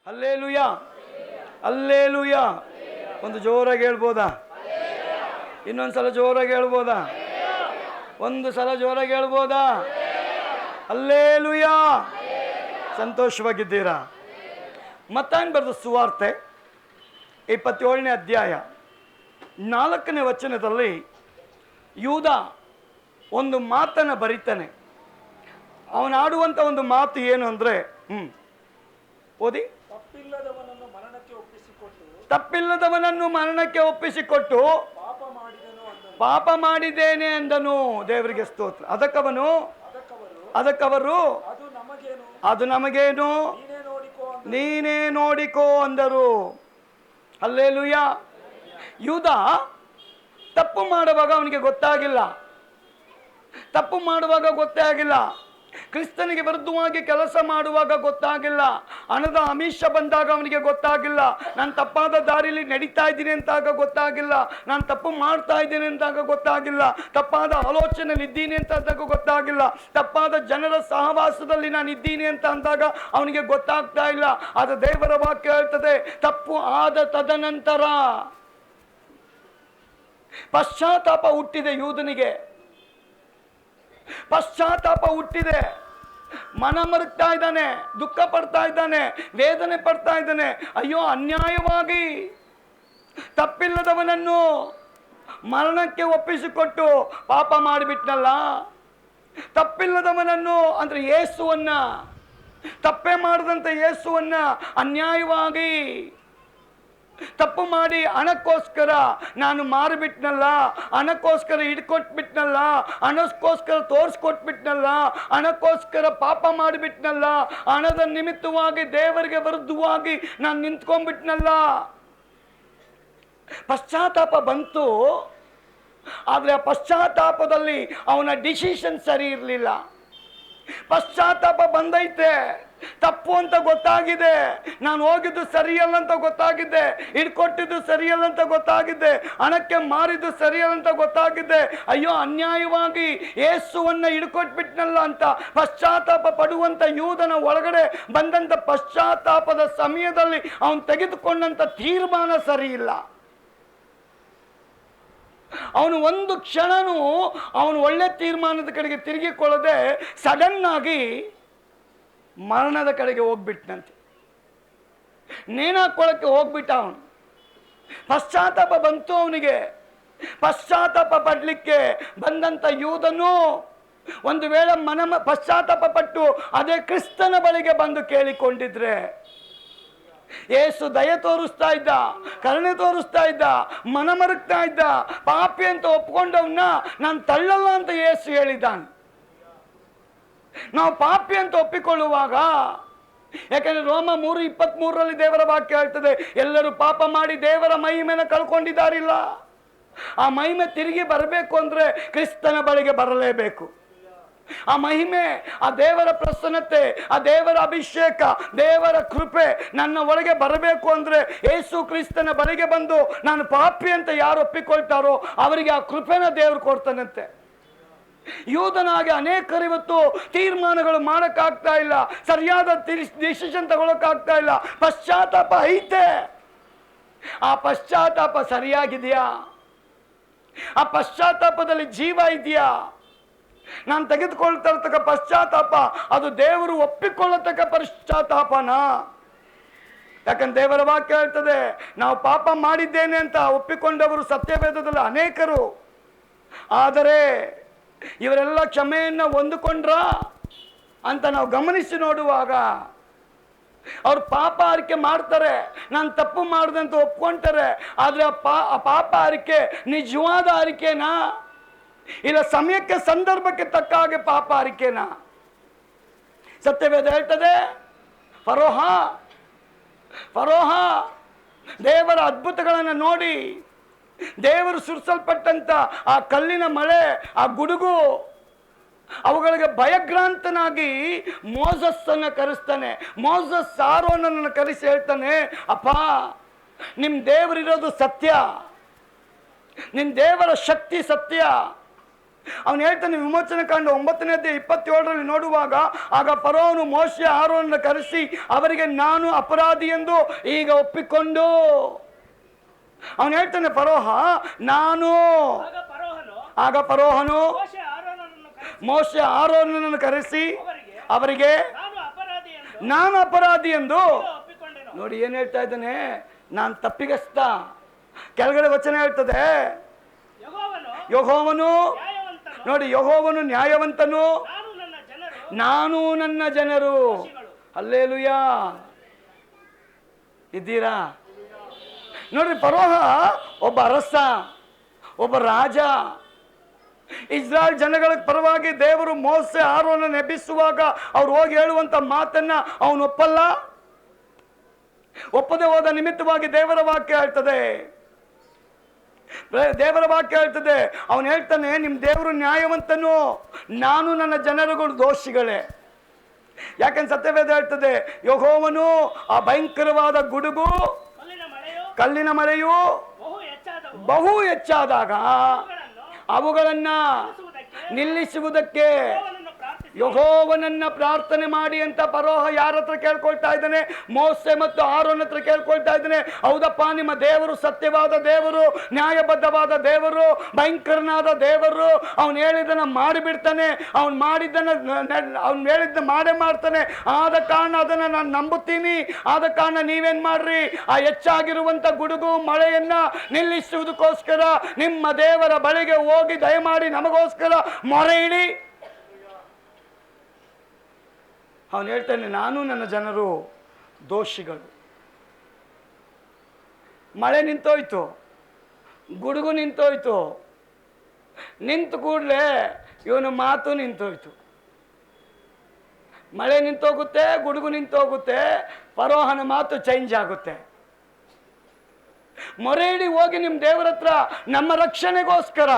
Hallelujah, hallelujah. ಒಂದು ಜೋರಾಗಿ ಹೇಳ್ಬೋದಾ? ಇನ್ನೊಂದು ಸಲ ಜೋರಾಗಿ ಹೇಳ್ಬೋದಾ? ಒಂದು ಸಲ ಜೋರಾಗಿ ಹೇಳ್ಬೋದಾ? ಹಲ್ಲೇಲೂಯ. ಸಂತೋಷವಾಗಿದ್ದೀರಾ? ಮತ್ತಾಯನ ಬರೆದ ಸುವಾರ್ತೆ 27ನೇ ಅಧ್ಯಾಯ 4ನೇ ವಚನದಲ್ಲಿ ಯೂದ ಒಂದು ಮಾತನ್ನು ಬರೀತಾನೆ. ಅವನಾಡುವಂಥ ಒಂದು ಮಾತು ಏನು ಅಂದರೆ, ಓದಿ. ತಪ್ಪಿಲ್ಲದವನನ್ನು ಮರಣಕ್ಕೆ ಒಪ್ಪಿಸಿಕೊಟ್ಟು ಪಾಪ ಮಾಡಿದ್ದೇನೆ ಅಂದನು. ದೇವರಿಗೆ ಸ್ತೋತ್ರ. ಅದಕ್ಕವರು ಅದು ನಮಗೇನು, ನೀನೇ ನೋಡಿಕೋ ಅಂದರು. ಹಲ್ಲೇಲೂಯ. ಯೂದ ತಪ್ಪು ಮಾಡುವಾಗ ಅವನಿಗೆ ಗೊತ್ತಾಗಿಲ್ಲ. ಕ್ರಿಸ್ತನಿಗೆ ವಿರುದ್ಧವಾಗಿ ಕೆಲಸ ಮಾಡುವಾಗ ಗೊತ್ತಾಗಿಲ್ಲ. ಹಣದ ಆಮಿಷ ಬಂದಾಗ ಅವನಿಗೆ ಗೊತ್ತಾಗಿಲ್ಲ. ನಾನು ತಪ್ಪಾದ ದಾರಿಯಲ್ಲಿ ನಡೀತಾ ಇದ್ದೀನಿ ಅಂತಾಗ ಗೊತ್ತಾಗಿಲ್ಲ. ನಾನು ತಪ್ಪು ಮಾಡ್ತಾ ಇದ್ದೀನಿ ಅಂತಾಗ ಗೊತ್ತಾಗಿಲ್ಲ. ತಪ್ಪಾದ ಆಲೋಚನೆಯಲ್ಲಿ ಇದ್ದೀನಿ ಅಂತ ಅಂದಾಗ ಗೊತ್ತಾಗಿಲ್ಲ. ತಪ್ಪಾದ ಜನರ ಸಹವಾಸದಲ್ಲಿ ನಾನು ಇದ್ದೀನಿ ಅಂತ ಅಂದಾಗ ಅವನಿಗೆ ಗೊತ್ತಾಗ್ತಾ ಇಲ್ಲ. ಅದು ದೇವರ ವಾಕ್ಯ ಹೇಳ್ತದೆ. ತಪ್ಪು ಆದ ತದನಂತರ ಪಶ್ಚಾತ್ತಾಪ ಹುಟ್ಟಿದೆ. ಯೂದನಿಗೆ ಪಶ್ಚಾತ್ತಾಪ ಹುಟ್ಟಿದೆ. ಮನ ಮರುಗ್ತಾ ಇದ್ದಾನೆ, ದುಃಖ ಪಡ್ತಾ ಇದ್ದಾನೆ, ವೇದನೆ ಪಡ್ತಾ ಇದ್ದಾನೆ. ಅಯ್ಯೋ, ಅನ್ಯಾಯವಾಗಿ ತಪ್ಪಿಲ್ಲದವನನ್ನು ಮರಣಕ್ಕೆ ಒಪ್ಪಿಸಿಕೊಟ್ಟು ಪಾಪ ಮಾಡಿಬಿಟ್ನಲ್ಲ. ತಪ್ಪಿಲ್ಲದವನನ್ನು ಅಂದ್ರೆ ಯೇಸುವನ್ನ, ತಪ್ಪೇ ಮಾಡದಂತ ಯೇಸುವನ್ನ ಅನ್ಯಾಯವಾಗಿ ತಪ್ಪು ಮಾಡಿ ಹಣಕ್ಕೋಸ್ಕರ ನಾನು ಮಾರಿಬಿಟ್ನಲ್ಲ, ಹಣಕ್ಕೋಸ್ಕರ ಹಿಡ್ಕೊಟ್ಬಿಟ್ನಲ್ಲ, ಹಣಕ್ಕೋಸ್ಕರ ತೋರಿಸ್ಕೊಟ್ಬಿಟ್ನಲ್ಲ, ಹಣಕ್ಕೋಸ್ಕರ ಪಾಪ ಮಾಡಿಬಿಟ್ನಲ್ಲ, ಹಣದ ನಿಮಿತ್ತವಾಗಿ ದೇವರಿಗೆ ವಿರುದ್ಧವಾಗಿ ನಾನು ನಿಂತ್ಕೊಂಡ್ಬಿಟ್ನಲ್ಲ. ಪಶ್ಚಾತ್ತಾಪ ಬಂತು. ಆದರೆ ಆ ಪಶ್ಚಾತ್ತಾಪದಲ್ಲಿ ಅವನ ಡಿಸಿಷನ್ ಸರಿ ಇರಲಿಲ್ಲ. ಪಶ್ಚಾತ್ತಾಪ ಬಂದೈತೆ, ತಪ್ಪು ಅಂತ ಗೊತ್ತಾಗಿದೆ, ನಾನು ಹೋಗಿದ್ದು ಸರಿಯಲ್ಲ ಅಂತ ಗೊತ್ತಾಗಿದೆ, ಹಿಡ್ಕೊಟ್ಟಿದ್ದು ಸರಿಯಲ್ಲ ಅಂತ ಗೊತ್ತಾಗಿದೆ, ಹಣಕ್ಕೆ ಮಾರಿದ್ದು ಸರಿಯಲ್ಲ ಅಂತ ಗೊತ್ತಾಗಿದೆ. ಅಯ್ಯೋ, ಅನ್ಯಾಯವಾಗಿ ಯೇಸುವನ್ನ ಹಿಡ್ಕೊಟ್ಬಿಟ್ನಲ್ಲ ಅಂತ ಪಶ್ಚಾತ್ತಾಪ ಪಡುವಂತ ಯೂದನ ಒಳಗಡೆ ಬಂದಂತ ಪಶ್ಚಾತ್ತಾಪದ ಸಮಯದಲ್ಲಿ ಅವನು ತೆಗೆದುಕೊಂಡಂತ ತೀರ್ಮಾನ ಸರಿ ಇಲ್ಲ. ಅವನು ಒಂದು ಕ್ಷಣನೂ ಅವನು ಒಳ್ಳೆ ತೀರ್ಮಾನದ ಕಡೆಗೆ ತಿರುಗಿಕೊಳ್ಳದೆ ಸಡನ್ ಆಗಿ ಮರಣದ ಕಡೆಗೆ ಹೋಗ್ಬಿಟ್ನಂತೆ. ನೇಣಾಕೊಳ್ಳಕ್ಕೆ ಹೋಗ್ಬಿಟ್ಟ ಅವನು. ಪಶ್ಚಾತ್ತಾಪ ಬಂತು ಅವನಿಗೆ. ಪಶ್ಚಾತ್ತಾಪ ಪಡ್ಲಿಕ್ಕೆ ಬಂದಂತ ಯೂದನು ಒಂದು ವೇಳೆ ಪಶ್ಚಾತ್ತಾಪ ಪಟ್ಟು ಅದೇ ಕ್ರಿಸ್ತನ ಬಳಿಗೆ ಬಂದು ಕೇಳಿಕೊಂಡಿದ್ರೆ, ಯೇಸು ದಯೆ ತೋರಿಸ್ತಾ ಇದ್ದ, ಕರುಣೆ ತೋರಿಸ್ತಾ ಇದ್ದ, ಮನ ಮರುಗ್ತಾ ಇದ್ದ. ಪಾಪಿ ಅಂತ ಒಪ್ಕೊಂಡವನ್ನ ನಾನು ತಳ್ಳಲ್ಲ ಅಂತ ಯೇಸು ಹೇಳಿದ್ದಾನೆ. ನಾವು ಪಾಪಿ ಅಂತ ಒಪ್ಪಿಕೊಳ್ಳುವಾಗ, ಯಾಕಂದ್ರೆ ರೋಮ 3:23 ದೇವರ ವಾಕ್ಯ ಹೇಳ್ತದೆ, ಎಲ್ಲರೂ ಪಾಪ ಮಾಡಿ ದೇವರ ಮಹಿಮೆನ ಕಳ್ಕೊಂಡಿದ್ದಾರಿಲ್ಲ. ಆ ಮಹಿಮೆ ತಿರುಗಿ ಬರಬೇಕು ಅಂದ್ರೆ ಕ್ರಿಸ್ತನ ಬಳಿಗೆ ಬರಲೇಬೇಕು. ಆ ಮಹಿಮೆ, ಆ ದೇವರ ಪ್ರಸನ್ನತೆ, ಆ ದೇವರ ಅಭಿಷೇಕ, ದೇವರ ಕೃಪೆ ನನ್ನ ಒಳಗೆ ಬರಬೇಕು ಅಂದ್ರೆ ಯೇಸು ಕ್ರಿಸ್ತನ ಬಳಿಗೆ ಬಂದು ನಾನು ಪಾಪಿ ಅಂತ ಯಾರು ಒಪ್ಪಿಕೊಳ್ತಾರೋ ಅವರಿಗೆ ಆ ಕೃಪೆನ ದೇವರು ಕೊಡ್ತಾನಂತೆ. ಯೂದನಾಗಿ ಅನೇಕರು ಇವತ್ತು ತೀರ್ಮಾನಗಳು ಮಾಡಕ್ಕಾಗ್ತಾ ಇಲ್ಲ, ಸರಿಯಾದ ಡಿಸಿಷನ್ ತಗೊಳಕ್ಕಾಗ್ತಾ ಇಲ್ಲ. ಪಶ್ಚಾತ್ತಾಪ ಐತೆ, ಆ ಪಶ್ಚಾತ್ತಾಪ ಸರಿಯಾಗಿದೆಯಾ? ಆ ಪಶ್ಚಾತ್ತಾಪದಲ್ಲಿ ಜೀವ ಇದೆಯಾ? ನಾನು ತೆಗೆದುಕೊಳ್ತಾ ಇರ್ತಕ್ಕ ಪಶ್ಚಾತ್ತಾಪ ಅದು ದೇವರು ಒಪ್ಪಿಕೊಳ್ಳತಕ್ಕ ಪಶ್ಚಾತ್ತಾಪನ? ಯಾಕಂದ್ರೆ ದೇವರ ವಾಕ್ಯ ಹೇಳ್ತದೆ, ನಾವು ಪಾಪ ಮಾಡಿದ್ದೇನೆ ಅಂತ ಒಪ್ಪಿಕೊಂಡವರು ಸತ್ಯವೇದದಲ್ಲಿ ಅನೇಕರು. ಆದರೆ ಇವರೆಲ್ಲ ಕ್ಷಮೆಯನ್ನ ಹೊಂದಿಕೊಂಡ್ರ ಅಂತ ನಾವು ಗಮನಿಸಿ ನೋಡುವಾಗ ಅವ್ರು ಪಾಪ ಅರಿಕೆ ಮಾಡ್ತಾರೆ, ನಾನು ತಪ್ಪು ಮಾಡಿದಂತ ಒಪ್ಕೊಂತಾರೆ. ಆದ್ರೆ ಆ ಪಾಪ ಅರಿಕೆ ನಿಜವಾದ ಅರಿಕೆನಾ, ಇಲ್ಲ ಸಮಯಕ್ಕೆ ಸಂದರ್ಭಕ್ಕೆ ತಕ್ಕ ಹಾಗೆ ಪಾಪ ಅರಿಕೆನಾ? ಸತ್ಯವೇದ ಹೇಳ್ತದೆ, ಫರೋಹ ದೇವರ ಅದ್ಭುತಗಳನ್ನು ನೋಡಿ, ದೇವರು ಸುರಿಸಲ್ಪಟ್ಟಂತ ಆ ಕಲ್ಲಿನ ಮಳೆ, ಆ ಗುಡುಗು, ಅವುಗಳಿಗೆ ಭಯಗ್ರಾಂತನಾಗಿ ಮೋಸಸ್ಸನ್ನು ಕರೆಸ್ತಾನೆ. ಮೋಸಸ್ ಆರೋನನ್ನು ಕರೆಸಿ ಹೇಳ್ತಾನೆ, ಅಪ್ಪ ನಿಮ್ ದೇವರಿರೋದು ಸತ್ಯ, ನಿಮ್ ದೇವರ ಶಕ್ತಿ ಸತ್ಯ, ಅವನು ಹೇಳ್ತಾನೆ ವಿಮೋಚನೆ ಕಾಂಡ 9:27 ನೋಡುವಾಗ, ಆಗ ಫರೋಹನು ಮೋಶೆ ಆರೋನನ್ನು ಕರೆಸಿ ಅವರಿಗೆ ನಾನು ಅಪರಾಧಿ ಎಂದು ಈಗ ಒಪ್ಪಿಕೊಂಡು, ಅವನು ಹೇಳ್ತಾನೆ ಫರೋಹ ನಾನು, ಆಗ ಫರೋಹನು ಮೋಶೆ ಆರೋನನ್ನು ಕರೆಸಿ ಅವರಿಗೆ ನಾನು ಅಪರಾಧಿ ಎಂದು ನೋಡಿ ಏನ್ ಹೇಳ್ತಾ ಇದ್ದಾನೆ, ನಾನು ತಪ್ಪಿಗಸ್ತ. ಕೆಳಗಡೆ ವಚನ ಹೇಳ್ತದೆ, ಯೆಹೋವನು ನೋಡಿ, ಯೆಹೋವನು ನ್ಯಾಯವಂತನು, ನಾನು ನನ್ನ ಜನರು. ಹಲ್ಲೆಲೂಯಾ. ಇದ್ದೀರಾ? ನೋಡ್ರಿ, ಫರೋಹ ಒಬ್ಬ ಅರಸ, ಒಬ್ಬ ರಾಜ. ಇಸ್ರಾಯೇಲ್ ಜನಗಳ ಪರವಾಗಿ ದೇವರು ಮೋಸೆ ಆರೋನನ್ನು ಎಬ್ಬಿಸುವಾಗ ಅವ್ರು ಹೋಗಿ ಹೇಳುವಂತ ಮಾತನ್ನ ಅವನು ಒಪ್ಪಲ್ಲ. ಒಪ್ಪದೆ ಹೋದ ನಿಮಿತ್ತವಾಗಿ ದೇವರ ವಾಕ್ಯ ಹೇಳ್ತದೆ, ಅವನು ಹೇಳ್ತಾನೆ, ನಿಮ್ ದೇವರು ನ್ಯಾಯವಂತನು, ನಾನು ನನ್ನ ಜನರುಗಳು ದೋಷಿಗಳೇ. ಯಾಕೆಂದ್ರೆ ಸತ್ಯವೇದ ಹೇಳ್ತದೆ, ಯೆಹೋವನು ಆ ಭಯಂಕರವಾದ ಗುಡುಗು, ಕಲ್ಲಿನ ಮಳೆಯು ಬಹು ಹೆಚ್ಚಾದಾಗ ಅವುಗಳನ್ನ ನಿಲ್ಲಿಸುವುದಕ್ಕೆ ಯೆಹೋವನನ್ನ ಪ್ರಾರ್ಥನೆ ಮಾಡಿ ಅಂತ ಫರೋಹ ಯಾರ ಹತ್ರ ಕೇಳ್ಕೊಳ್ತಾ ಇದ್ದಾನೆ? ಮೋಸೆ ಮತ್ತು ಆರೋನ್ ಹತ್ರ ಕೇಳ್ಕೊಳ್ತಾ ಇದ್ದಾನೆ. ಹೌದಪ್ಪ, ನಿಮ್ಮ ದೇವರು ಸತ್ಯವಾದ ದೇವರು, ನ್ಯಾಯಬದ್ಧವಾದ ದೇವರು, ಭಯಂಕರನಾದ ದೇವರು. ಅವನು ಹೇಳಿದ್ದನ್ನ ಮಾಡಿಬಿಡ್ತಾನೆ, ಅವನು ಹೇಳಿದ್ದ ಮಾಡೇ ಮಾಡ್ತಾನೆ. ಆದ ಕಾರಣ ಅದನ್ನ ನಾನು ನಂಬುತ್ತೀನಿ. ಆದ ಕಾರಣ ನೀವೇನ್ ಮಾಡ್ರಿ, ಆ ಹೆಚ್ಚಾಗಿರುವಂತ ಗುಡುಗು ಮಳೆಯನ್ನ ನಿಲ್ಲಿಸುವುದಕ್ಕೋಸ್ಕರ ನಿಮ್ಮ ದೇವರ ಬಳಿಗೆ ಹೋಗಿ ದಯಮಾಡಿ ನಮಗೋಸ್ಕರ ಮೊರೆ ಇಡಿ. ಅವನು ಹೇಳ್ತಾನೆ, ನಾನು ನನ್ನ ಜನರು ದೋಷಿಗಳು. ಮಳೆ ನಿಂತೋಯ್ತು, ಗುಡುಗು ನಿಂತೋಯ್ತು. ನಿಂತು ಕೂಡಲೇ ಇವನ ಮಾತು ನಿಂತೋಯ್ತು. ಮಳೆ ನಿಂತೋಗುತ್ತೆ, ಗುಡುಗು ನಿಂತೋಗುತ್ತೆ, ಫರೋಹನ ಮಾತು ಚೇಂಜ್ ಆಗುತ್ತೆ. ಮೊರೆ ಇಡಿ ಹೋಗಿ ನಿಮ್ಮ ದೇವರ ಹತ್ರ ನಮ್ಮ ರಕ್ಷಣೆಗೋಸ್ಕರ.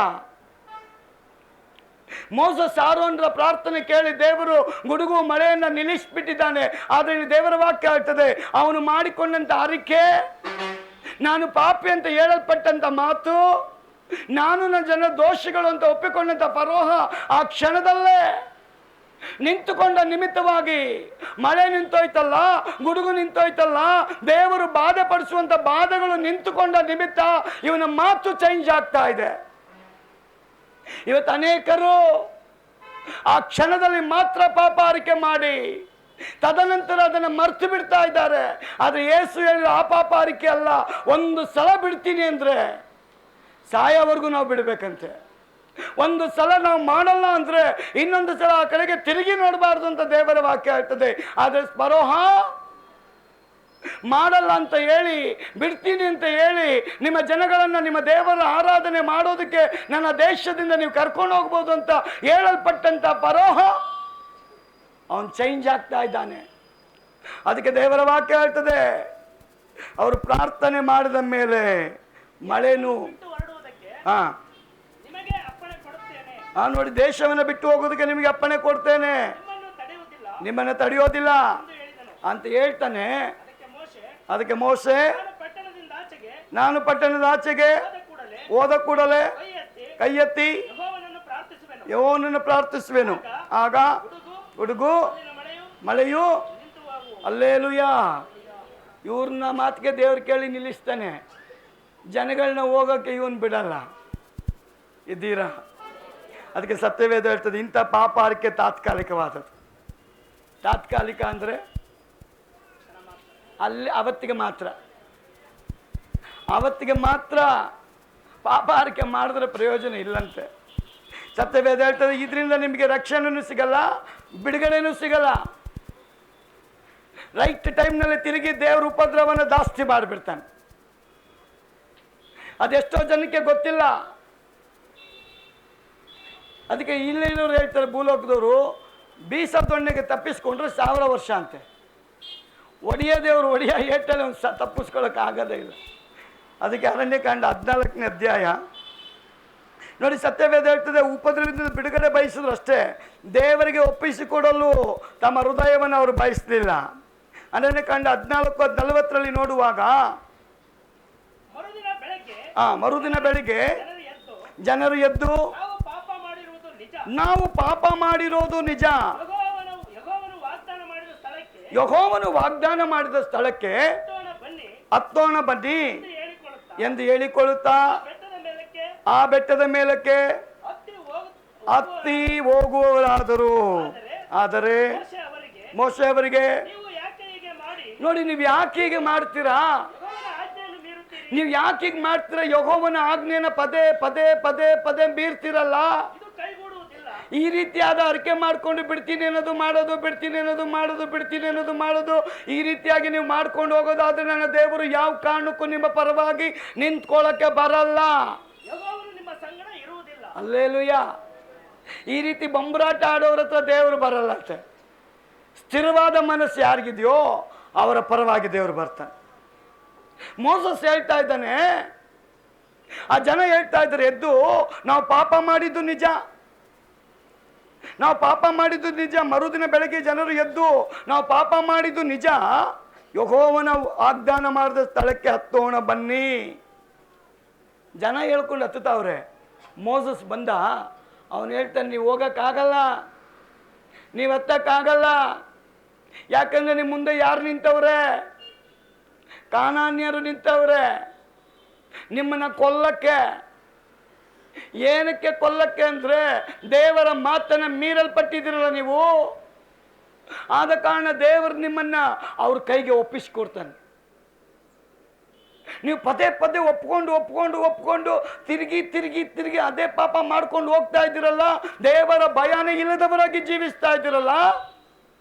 ಮೋಸಸ್ ಆರೋನರ ಪ್ರಾರ್ಥನೆ ಕೇಳಿ ದೇವರು ಗುಡುಗು ಮಳೆಯನ್ನ ನಿಲ್ಲಿಸ್ಬಿಟ್ಟಿದ್ದಾನೆ. ಆದರೆ ಇಲ್ಲಿ ದೇವರ ವಾಕ್ಯ ಹೇಳ್ತದೆ, ಅವನು ಮಾಡಿಕೊಂಡಂತ ಅರಿಕೆ, ನಾನು ಪಾಪಿ ಅಂತ ಹೇಳಲ್ಪಟ್ಟಂತ ಮಾತು, ನಾನು ನನ್ನ ಜನ ದೋಷಿಗಳು ಅಂತ ಒಪ್ಪಿಕೊಂಡಂತ ಫರೋಹ ಆ ಕ್ಷಣದಲ್ಲೇ ನಿಂತುಕೊಂಡ ನಿಮಿತ್ತವಾಗಿ ಮಳೆ ನಿಂತೋಯ್ತಲ್ಲ, ಗುಡುಗು ನಿಂತೋಯ್ತಲ್ಲ, ದೇವರು ಬಾಧೆ ಪಡಿಸುವಂತ ಬಾಧೆಗಳು ನಿಂತುಕೊಂಡ ನಿಮಿತ್ತ ಇವನ ಮಾತು ಚೇಂಜ್ ಆಗ್ತಾ ಇದೆ. ಇವತ್ತು ಅನೇಕರು ಆ ಕ್ಷಣದಲ್ಲಿ ಮಾತ್ರ ಪಾಪ ಅರಿಕೆ ಮಾಡಿ ತದನಂತರ ಅದನ್ನು ಮರ್ತು ಬಿಡ್ತಾ ಇದ್ದಾರೆ. ಆದ್ರೆ ಯೇಸು ಹೇಳಿದ ಆ ಪಾಪ ಅರಿಕೆ ಅಲ್ಲ, ಒಂದು ಸಲ ಬಿಡ್ತೀನಿ ಅಂದ್ರೆ ಸಾಯೋವರೆಗೂ ನಾವು ಬಿಡ್ಬೇಕಂತೆ. ಒಂದು ಸಲ ನಾವು ಮಾಡಲ್ಲ ಅಂದ್ರೆ ಇನ್ನೊಂದು ಸಲ ಆ ಕಡೆಗೆ ತಿರುಗಿ ನೋಡಬಾರ್ದು ಅಂತ ದೇವರ ವಾಕ್ಯ ಹೇಳ್ತದೆ. ಆದ್ರೆ ಫರೋಹ ಮಾಡಲ್ಲ ಅಂತ ಹೇಳಿ, ಬಿಡ್ತೀನಿ ಅಂತ ಹೇಳಿ, ನಿಮ್ಮ ಜನಗಳನ್ನ ನಿಮ್ಮ ದೇವರ ಆರಾಧನೆ ಮಾಡೋದಕ್ಕೆ ನನ್ನ ದೇಶದಿಂದ ನೀವು ಕರ್ಕೊಂಡು ಹೋಗ್ಬೋದು ಅಂತ ಹೇಳಲ್ಪಟ್ಟಂತ ಫರೋಹ ಅವನು ಚೇಂಜ್ ಆಗ್ತಾ ಇದ್ದಾನೆ. ಅದಕ್ಕೆ ದೇವರ ವಾಕ್ಯ ಹೇಳ್ತದೆ, ಅವರು ಪ್ರಾರ್ಥನೆ ಮಾಡಿದ ಮೇಲೆ ಮಳೆನು ನೋಡಿ, ದೇಶವನ್ನು ಬಿಟ್ಟು ಹೋಗೋದಕ್ಕೆ ನಿಮಗೆ ಅಪ್ಪಣೆ ಕೊಡ್ತೇನೆ, ನಿಮ್ಮನ್ನು ತಡೆಯೋದಿಲ್ಲ ಅಂತ ಹೇಳ್ತಾನೆ. ಅದಕ್ಕೆ ಮೋಶೆ, ನಾನು ಪಟ್ಟಣದ ಆಚೆಗೆ ಹೋದ ಕೂಡಲೇ ಕೈ ಎತ್ತಿ ಯೆಹೋವನನ್ನು ಪ್ರಾರ್ಥಿಸುವೆನು, ಆಗ ಗುಡುಗು ಮಳೆಯು ಹಲ್ಲೆಲೂಯಾ. ಇವ್ರನ್ನ ಮಾತಿಗೆ ದೇವ್ರು ಕೇಳಿ ನಿಲ್ಲಿಸ್ತಾನೆ, ಜನಗಳನ್ನ ಹೋಗೋಕ್ಕೆ ಇವನ್ ಬಿಡಲ್ಲ. ಇದ್ದೀರಾ? ಅದಕ್ಕೆ ಸತ್ಯವೇದ ಹೇಳ್ತದೆ, ಇಂಥ ಪಾಪ ಅರಿಕೆ ತಾತ್ಕಾಲಿಕವಾದದ್ದು. ತಾತ್ಕಾಲಿಕ ಅಂದರೆ ಅಲ್ಲಿ ಅವತ್ತಿಗೆ ಮಾತ್ರ ಪಾಪ ಅರಿಕೆ ಮಾಡಿದ್ರೆ ಪ್ರಯೋಜನ ಇಲ್ಲಂತೆ. ಸತ್ಯವೇದ ಹೇಳ್ತದೆ, ಇದರಿಂದ ನಿಮಗೆ ರಕ್ಷಣೆನೂ ಸಿಗಲ್ಲ, ಬಿಡುಗಡೆನೂ ಸಿಗಲ್ಲ. ರೈಟ್ ಟೈಮ್ನಲ್ಲಿ ತಿರುಗಿ ದೇವ್ರ ಉಪದ್ರವವನ್ನು ಜಾಸ್ತಿ ಮಾಡಿಬಿಡ್ತಾನೆ. ಅದೆಷ್ಟೋ ಜನಕ್ಕೆ ಗೊತ್ತಿಲ್ಲ. ಅದಕ್ಕೆ ಇಲ್ಲಿನವ್ರು ಹೇಳ್ತಾರೆ, ಭೂಲೋಕದವರು ಬೀಸದೊಣ್ಣೆಗೆ ತಪ್ಪಿಸ್ಕೊಂಡ್ರೆ 1000 ವರ್ಷ ಅಂತೆ. ಒಡೆಯದೇವರು ಒಡೆಯ ಏಟಲ್ಲಿ ಒಂದು ತಪ್ಪಿಸ್ಕೊಳ್ಳೋಕೆ ಆಗೋದೇ ಇಲ್ಲ. ಅದಕ್ಕೆ ಅರಣ್ಯಕಾಂಡ 14ನೇ ಅಧ್ಯಾಯ ನೋಡಿ, ಸತ್ಯವೇದ ಹೇಳ್ತದೆ, ಉಪದ್ರವದಿಂದ ಬಿಡುಗಡೆ ಬಯಸಿದ್ರು ಅಷ್ಟೇ, ದೇವರಿಗೆ ಒಪ್ಪಿಸಿಕೊಡಲು ತಮ್ಮ ಹೃದಯವನ್ನು ಅವರು ಬಯಸಲಿಲ್ಲ. ಅರಣ್ಯಕಾಂಡ 14:40 ನೋಡುವಾಗ, ಮರುದಿನ ಬೆಳಿಗ್ಗೆ ಜನರು ಎದ್ದು ನಾವು ಪಾಪ ಮಾಡಿರೋದು ನಿಜ. ಯೆಹೋವನು ವಾಗ್ದಾನ ಮಾಡಿದ ಸ್ಥಳಕ್ಕೆ ಹತ್ತೋಣ ಬನ್ನಿ ಎಂದು ಹೇಳಿಕೊಳ್ಳುತ್ತಾ ಆ ಬೆಟ್ಟದ ಮೇಲಕ್ಕೆ ಹತ್ತಿ ಹೋಗುವವರಾದರು. ಆದರೆ ಮೋಶೆ ಅವರಿಗೆ, ನೋಡಿ ನೀವು ಯಾಕೆ ಹೀಗೆ ಮಾಡ್ತೀರಾ? ನೀವು ಯಾಕೆ ಹೀಗೆ ಮಾಡ್ತೀರಾ? ಯೆಹೋವನ ಆಜ್ಞೆನ ಪದೇ ಪದೇ ಪದೇ ಪದೇ ಮೀರ್ತಿರಲ್ಲ. ಈ ರೀತಿಯಾದ ಅರಿಕೆ ಮಾಡ್ಕೊಂಡು ಬಿಡ್ತೀನಿ ಅನ್ನೋದು ಮಾಡೋದು, ಬಿಡ್ತೀನಿ ಅನ್ನೋದು ಮಾಡೋದು, ಬಿಡ್ತೀನಿ ಅನ್ನೋದು ಮಾಡೋದು, ಈ ರೀತಿಯಾಗಿ ನೀವು ಮಾಡ್ಕೊಂಡು ಹೋಗೋದಾದ್ರೆ ನನ್ನ ದೇವರು ಯಾವ ಕಾರಣಕ್ಕೂ ನಿಮ್ಮ ಪರವಾಗಿ ನಿಂತ್ಕೊಳ್ಳಕ್ಕೆ ಬರಲ್ಲ. ಹಲ್ಲೆಲೂಯಾ. ಈ ರೀತಿ ಬೊಂಬರಾಟ ಆಡೋರ ಹತ್ರ ದೇವರು ಬರಲ್ಲ ಅಂತೆ. ಸ್ಥಿರವಾದ ಮನಸ್ಸು ಯಾರಿಗಿದೆಯೋ ಅವರ ಪರವಾಗಿ ದೇವರು ಬರ್ತಾನೆ. ಮೋಸಸ್ ಹೇಳ್ತಾ ಇದ್ದಾನೆ, ಆ ಜನ ಹೇಳ್ತಾ ಇದ್ದಾರೆ, ಎದ್ದು ನಾವು ಪಾಪ ಮಾಡಿದ್ದು ನಿಜ, ನಾವು ಪಾಪ ಮಾಡಿದ್ದು ನಿಜ. ಮರುದಿನ ಬೆಳಗ್ಗೆ ಜನರು ಎದ್ದು ನಾವು ಪಾಪ ಮಾಡಿದ್ದು ನಿಜ, ಯೆಹೋವನ ವಾಗ್ದಾನ ಮಾಡಿದ ಸ್ಥಳಕ್ಕೆ ಹತ್ತೋಣ ಬನ್ನಿ. ಜನ ಹೇಳ್ಕೊಂಡು ಹತ್ತುತ್ತವ್ರೆ. ಮೋಸಸ್ ಬಂದ, ಅವನು ಹೇಳ್ತಾನೆ, ನೀವು ಹೋಗಕ್ಕಾಗಲ್ಲ, ನೀವು ಹತ್ತಕ್ಕಾಗಲ್ಲ. ಯಾಕಂದ್ರೆ ನಿಮ್ಮ ಮುಂದೆ ಯಾರು ನಿಂತವ್ರೆ? ಕಾನಾನ್ಯರು ನಿಂತವ್ರೆ ನಿಮ್ಮನ್ನ ಕೊಲ್ಲಕ್ಕೆ. ಏನಕ್ಕೆ ಕೊಲ್ಲಕ್ಕೆ ಅಂದ್ರೆ ದೇವರ ಮಾತನ್ನ ಮೀರಲ್ಪಟ್ಟಿದ್ದೀರಲ್ಲ ನೀವು. ಆದ ಕಾರಣ ದೇವರು ನಿಮ್ಮನ್ನ ಅವ್ರ ಕೈಗೆ ಒಪ್ಪಿಸಿಕೊಡ್ತಾನೆ. ನೀವು ಪದೇ ಪದೇ ಒಪ್ಕೊಂಡು ಒಪ್ಕೊಂಡು ಒಪ್ಕೊಂಡು ತಿರುಗಿ ತಿರುಗಿ ತಿರುಗಿ ಅದೇ ಪಾಪ ಮಾಡ್ಕೊಂಡು ಹೋಗ್ತಾ ಇದ್ದೀರಲ್ಲ. ದೇವರ ಭಯನೇ ಇಲ್ಲದವರಾಗಿ ಜೀವಿಸ್ತಾ ಇದ್ದೀರಲ್ಲ.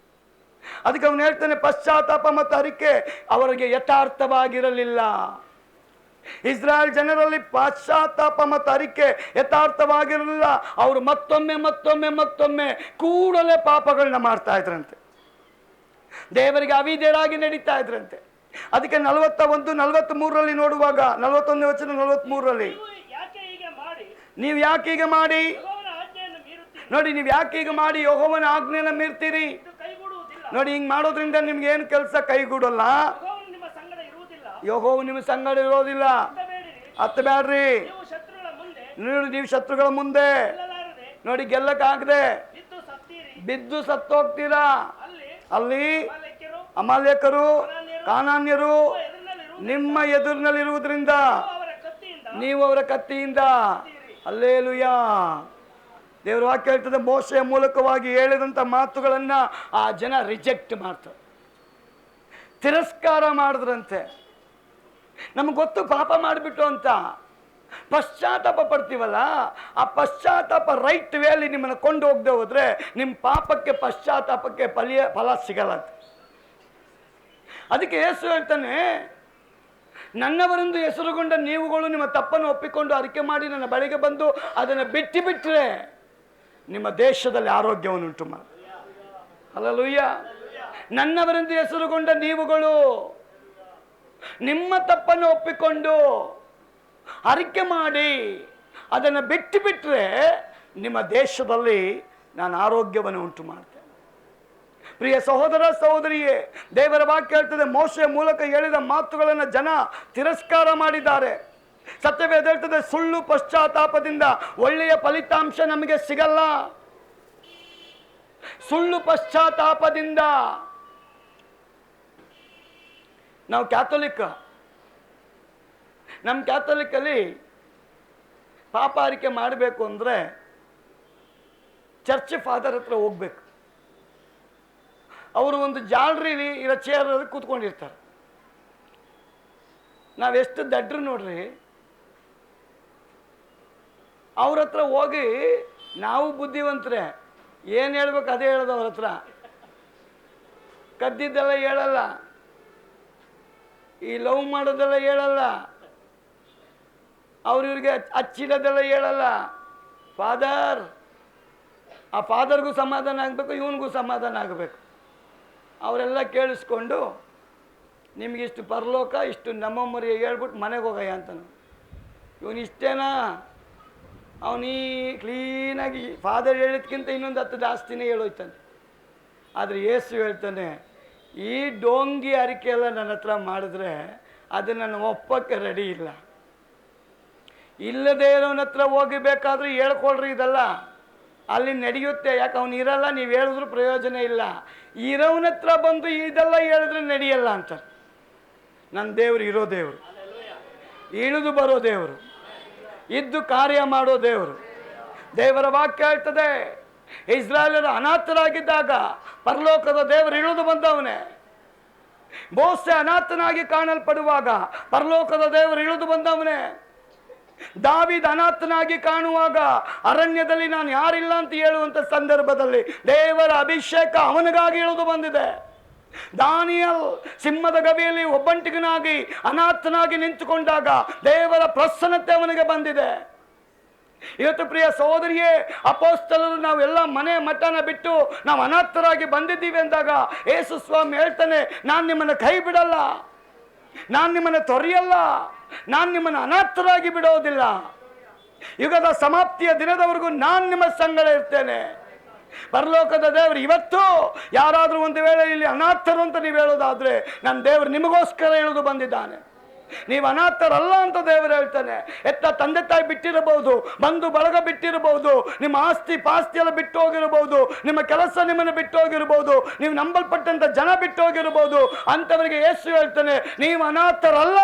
ಅದಕ್ಕೆ ಅವನು ಹೇಳ್ತಾನೆ, ಪಶ್ಚಾತ್ತಾಪ ಮತ್ತು ಅರಿಕೆ ಅವರಿಗೆ ಯಥಾರ್ಥವಾಗಿರಲಿಲ್ಲ. ಇಸ್ರಾಯೇಲ್ ಜನರಲ್ಲಿ ಪಶ್ಚಾತ್ತಾಪ ಮತ್ತು ಅರಿಕೆ ಯಥಾರ್ಥವಾಗಿರಲಿಲ್ಲ. ಅವರು ಮತ್ತೊಮ್ಮೆ ಮತ್ತೊಮ್ಮೆ ಮತ್ತೊಮ್ಮೆ ಕೂಡಲೇ ಪಾಪಗಳನ್ನ ಮಾಡ್ತಾ ಇದ್ರಂತೆ. ದೇವರಿಗೆ ಅವಿಧೇಯರಾಗಿ ನಡೀತಾ ಇದ್ರಂತೆ. ಅದಕ್ಕೆ 41:43 ನೋಡುವಾಗ, 41ನೇ ವಚನ 43, ನೀವು ಯಾಕೆ ಹೀಗೆ ಮಾಡಿ, ನೋಡಿ ನೀವು ಯಾಕೆ ಹೀಗೆ ಮಾಡಿ ಯೆಹೋವನ ಆಜ್ಞೆನ ಮೀರ್ತೀರಿ. ನೋಡಿ ಹಿಂಗ್ ಮಾಡೋದ್ರಿಂದ ನಿಮ್ಗೆ ಏನು ಕೆಲಸ ಕೈಗೂಡಲ್ಲ. ಯೆಹೋವ ನಿಮ್ಮ ಸಂಗಡ ಇರೋದಿಲ್ಲ. ಹತ್ತಬೇಡ್ರಿ. ನೋಡಿ ನೀವು ಶತ್ರುಗಳ ಮುಂದೆ ನೋಡಿ ಗೆಲ್ಲಕ್ಕಾಗದೆ ಬಿದ್ದು ಸತ್ತೋಗ್ತೀರಾ. ಅಲ್ಲಿ ಅಮಾಲೇಕರು, ಕಾನಾನ್ಯರು ನಿಮ್ಮ ಎದುರಿನಲ್ಲಿರುವುದರಿಂದ ನೀವು ಅವರ ಕತ್ತಿಯಿಂದ. ಹಲ್ಲೆಲೂಯಾ. ದೇವರ ವಾಕ್ಯ ಹೇಳ್ತದೆ, ಮೋಶೆಯ ಮೂಲಕವಾಗಿ ಹೇಳಿದಂಥ ಮಾತುಗಳನ್ನ ಆ ಜನ ರಿಜೆಕ್ಟ್ ಮಾಡ್ತಾರೆ, ತಿರಸ್ಕಾರ ಮಾಡಿದ್ರಂತೆ. ನಮ್ಗೆ ಗೊತ್ತು ಪಾಪ ಮಾಡಿಬಿಟ್ಟು ಅಂತ. ಪಶ್ಚಾತ್ತಾಪ ಪಡ್ತೀವಲ್ಲ, ಆ ಪಶ್ಚಾತ್ತಾಪ ರೈಟ್ ವೇಲಿ ನಿಮ್ಮನ್ನು ಕೊಂಡು ಹೋಗದೆ ಹೋದ್ರೆ ನಿಮ್ಮ ಪಾಪಕ್ಕೆ ಪಶ್ಚಾತ್ತಾಪಕ್ಕೆ ಫಲ ಸಿಗಲ್ಲ ಅಂತ. ಅದಕ್ಕೆ ಯೇಸು ಹೇಳ್ತಾನೆ, ನನ್ನವರೆಂದು ಹೆಸರುಗೊಂಡ ನೀವುಗಳು ನಿಮ್ಮ ತಪ್ಪನ್ನು ಒಪ್ಪಿಕೊಂಡು ಅರಿಕೆ ಮಾಡಿ ನನ್ನ ಬಳಿಗೆ ಬಂದು ಅದನ್ನು ಬಿಟ್ಟು ಬಿಟ್ಟರೆ ನಿಮ್ಮ ದೇಶದಲ್ಲಿ ಆರೋಗ್ಯವನ್ನು ಉಂಟು ಮಾಡಿ. ಹಲ್ಲೆಲೂಯ. ನನ್ನವರೆಂದು ಹೆಸರುಗೊಂಡ ನೀವುಗಳು ನಿಮ್ಮ ತಪ್ಪನ್ನು ಒಪ್ಪಿಕೊಂಡು ಅರಿಕೆ ಮಾಡಿ ಅದನ್ನು ಬಿಟ್ಟು ಬಿಟ್ಟರೆ ನಿಮ್ಮ ದೇಶದಲ್ಲಿ ನಾನು ಆರೋಗ್ಯವನ್ನು ಉಂಟು ಮಾಡ್ತೇನೆ. ಪ್ರಿಯ ಸಹೋದರ ಸಹೋದರಿಯೇ, ದೇವರ ವಾಕ್ಯ ಹೇಳ್ತದೆ, ಮೋಶೆಯ ಮೂಲಕ ಹೇಳಿದ ಮಾತುಗಳನ್ನು ಜನ ತಿರಸ್ಕಾರ ಮಾಡಿದ್ದಾರೆ. ಸತ್ಯವೇದ ಹೇಳ್ತದೆ, ಸುಳ್ಳು ಪಶ್ಚಾತ್ತಾಪದಿಂದ ಒಳ್ಳೆಯ ಫಲಿತಾಂಶ ನಮಗೆ ಸಿಗಲ್ಲ. ಸುಳ್ಳು ಪಶ್ಚಾತ್ತಾಪದಿಂದ. ನಾವು ಕ್ಯಾಥೋಲಿಕ್, ನಮ್ಮ ಕ್ಯಾಥೋಲಿಕ್ಕಲ್ಲಿ ಪಾಪ ಅರಿಕೆ ಮಾಡಬೇಕು ಅಂದರೆ ಚರ್ಚ್ ಫಾದರ್ ಹತ್ರ ಹೋಗ್ಬೇಕು. ಅವರು ಒಂದು ಜಾಲರಿಲಿ ಇರೋ ಚೇರಲ್ಲಿ ಕೂತ್ಕೊಂಡಿರ್ತಾರೆ. ನಾವೆಷ್ಟು ದಡ್ರು ನೋಡ್ರಿ, ಅವ್ರ ಹತ್ರ ಹೋಗಿ ನಾವು ಬುದ್ಧಿವಂತರೆ ಏನು ಹೇಳ್ಬೇಕು ಅದೇ ಹೇಳೋದು. ಅವ್ರ ಹತ್ರ ಕದ್ದಿದ್ದೆಲ್ಲ ಹೇಳಲ್ಲ, ಈ ಲವ್ ಮಾಡೋದೆಲ್ಲ ಹೇಳಲ್ಲ, ಅವ್ರಿಗೆ ಹಚ್ಚಿಡೋದೆಲ್ಲ ಹೇಳಲ್ಲ. ಫಾದರ್, ಆ ಫಾದರ್ಗೂ ಸಮಾಧಾನ ಆಗಬೇಕು, ಇವನಿಗೂ ಸಮಾಧಾನ ಆಗಬೇಕು. ಅವರೆಲ್ಲ ಕೇಳಿಸ್ಕೊಂಡು ನಿಮಗಿಷ್ಟು ಪರಲೋಕ, ಇಷ್ಟು ನಮ್ಮ ಮರಿ ಹೇಳ್ಬಿಟ್ಟು ಮನೆಗೆ ಹೋಗಯ್ಯ ಅಂತಾನೆ. ಇವನು ಇಷ್ಟೇನಾ? ಅವನೀ ಕ್ಲೀನಾಗಿ ಫಾದರ್ ಹೇಳಿದ್ಕಿಂತ ಇನ್ನೊಂದು 10 ಜಾಸ್ತಿನೇ ಹೇಳೋಯ್ತಾನೆ. ಆದರೆ ಯೇಸು ಹೇಳ್ತಾನೆ, ಈ ಡೋಂಗಿ ಅರಿಕೆ ಎಲ್ಲ ನನ್ನ ಹತ್ರ ಮಾಡಿದ್ರೆ ಅದು ನನ್ನ ಒಪ್ಪಕ್ಕೆ ರೆಡಿ ಇಲ್ಲ. ಇಲ್ಲದೇ ಇರೋನ ಹತ್ರ ಹೋಗಿಬೇಕಾದ್ರೆ ಹೇಳ್ಕೊಳ್ರಿ ಇದೆಲ್ಲ. ಅಲ್ಲಿ ನಡೆಯುತ್ತೆ. ಯಾಕೆ ಅವನು ಇರಲ್ಲ, ನೀವು ಹೇಳಿದ್ರು ಪ್ರಯೋಜನ ಇಲ್ಲ. ಇರೋವನ ಹತ್ರ ಬಂದು ಇದೆಲ್ಲ ಹೇಳಿದ್ರೆ ನಡೆಯಲ್ಲ ಅಂತ. ನನ್ನ ದೇವರು ಇರೋ ದೇವರು, ಇಳಿದು ಬರೋ ದೇವರು, ಇದ್ದು ಕಾರ್ಯ ಮಾಡೋ ದೇವರು. ದೇವರ ವಾಕ್ಯ ಹೇಳ್ತದೆ, ಇಸ್ರಾಯೇಲರು ಅನಾಥರಾಗಿದ್ದಾಗ ಪರಲೋಕದ ದೇವರು ಇಳಿದು ಬಂದವನೇ. ಮೋಸೆ ಅನಾಥನಾಗಿ ಕಾಣಲ್ಪಡುವಾಗ ಪರಲೋಕದ ದೇವರು ಇಳಿದು ಬಂದವನೇ. ದಾವೀದ ಅನಾಥನಾಗಿ ಕಾಣುವಾಗ ಅರಣ್ಯದಲ್ಲಿ ನಾನು ಯಾರಿಲ್ಲ ಅಂತ ಹೇಳುವಂತ ಸಂದರ್ಭದಲ್ಲಿ ದೇವರ ಅಭಿಷೇಕ ಅವನಿಗಾಗಿ ಇಳಿದು ಬಂದಿದೆ. ದಾನಿಯಲ್ ಸಿಂಹದ ಗವಿಯಲ್ಲಿ ಒಬ್ಬಂಟಿಗನಾಗಿ ಅನಾಥನಾಗಿ ನಿಂತುಕೊಂಡಾಗ ದೇವರ ಪ್ರಸನ್ನತೆ ಅವನಿಗೆ ಬಂದಿದೆ. ಇವತ್ತು ಪ್ರಿಯ ಸಹೋದರಿಯೇ, ಅಪೊಸ್ತಲರು ನಾವೆಲ್ಲ ಮನೆ ಮಠನ ಬಿಟ್ಟು ನಾವು ಅನಾಥರಾಗಿ ಬಂದಿದ್ದೀವಿ ಅಂದಾಗ ಯೇಸು ಸ್ವಾಮಿ ಹೇಳ್ತಾನೆ, ನಾನು ನಿಮ್ಮನ್ನು ಕೈ ಬಿಡಲ್ಲ, ನಾನು ನಿಮ್ಮನ್ನು ತೊರೆಯಲ್ಲ, ನಾನು ನಿಮ್ಮನ್ನು ಅನಾಥರಾಗಿ ಬಿಡೋದಿಲ್ಲ. ಯುಗದ ಸಮಾಪ್ತಿಯ ದಿನದವರೆಗೂ ನಾನು ನಿಮ್ಮ ಸಂಗಡ ಇರ್ತೇನೆ. ಪರಲೋಕದ ದೇವರು ಇವತ್ತು ಯಾರಾದರೂ ಒಂದು ವೇಳೆ ಇಲ್ಲಿ ಅನಾಥರು ಅಂತ ನೀವು ಹೇಳೋದಾದ್ರೆ, ನನ್ನ ದೇವರು ನಿಮಗೋಸ್ಕರ ಇಳಿದು ಬಂದಿದ್ದಾನೆ. ನೀವು ಅನಾಥರಲ್ಲ ಅಂತ ದೇವರು ಹೇಳ್ತಾನೆ. ಎತ್ತ ತಂದೆ ತಾಯಿ ಬಿಟ್ಟಿರಬಹುದು, ಬಂಧು ಬಳಗ ಬಿಟ್ಟಿರಬಹುದು, ನಿಮ್ಮ ಆಸ್ತಿ ಪಾಸ್ತಿ ಎಲ್ಲ ಬಿಟ್ಟು ಹೋಗಿರಬಹುದು, ನಿಮ್ಮ ಕೆಲಸ ನಿಮ್ಮನ್ನು ಬಿಟ್ಟು ಹೋಗಿರಬಹುದು, ನೀವು ನಂಬಲ್ಪಟ್ಟಂತ ಜನ ಬಿಟ್ಟು ಹೋಗಿರಬಹುದು. ಅಂತವರಿಗೆ ಯೇಸು ಹೇಳ್ತಾನೆ, ನೀವು ಅನಾಥರಲ್ಲ,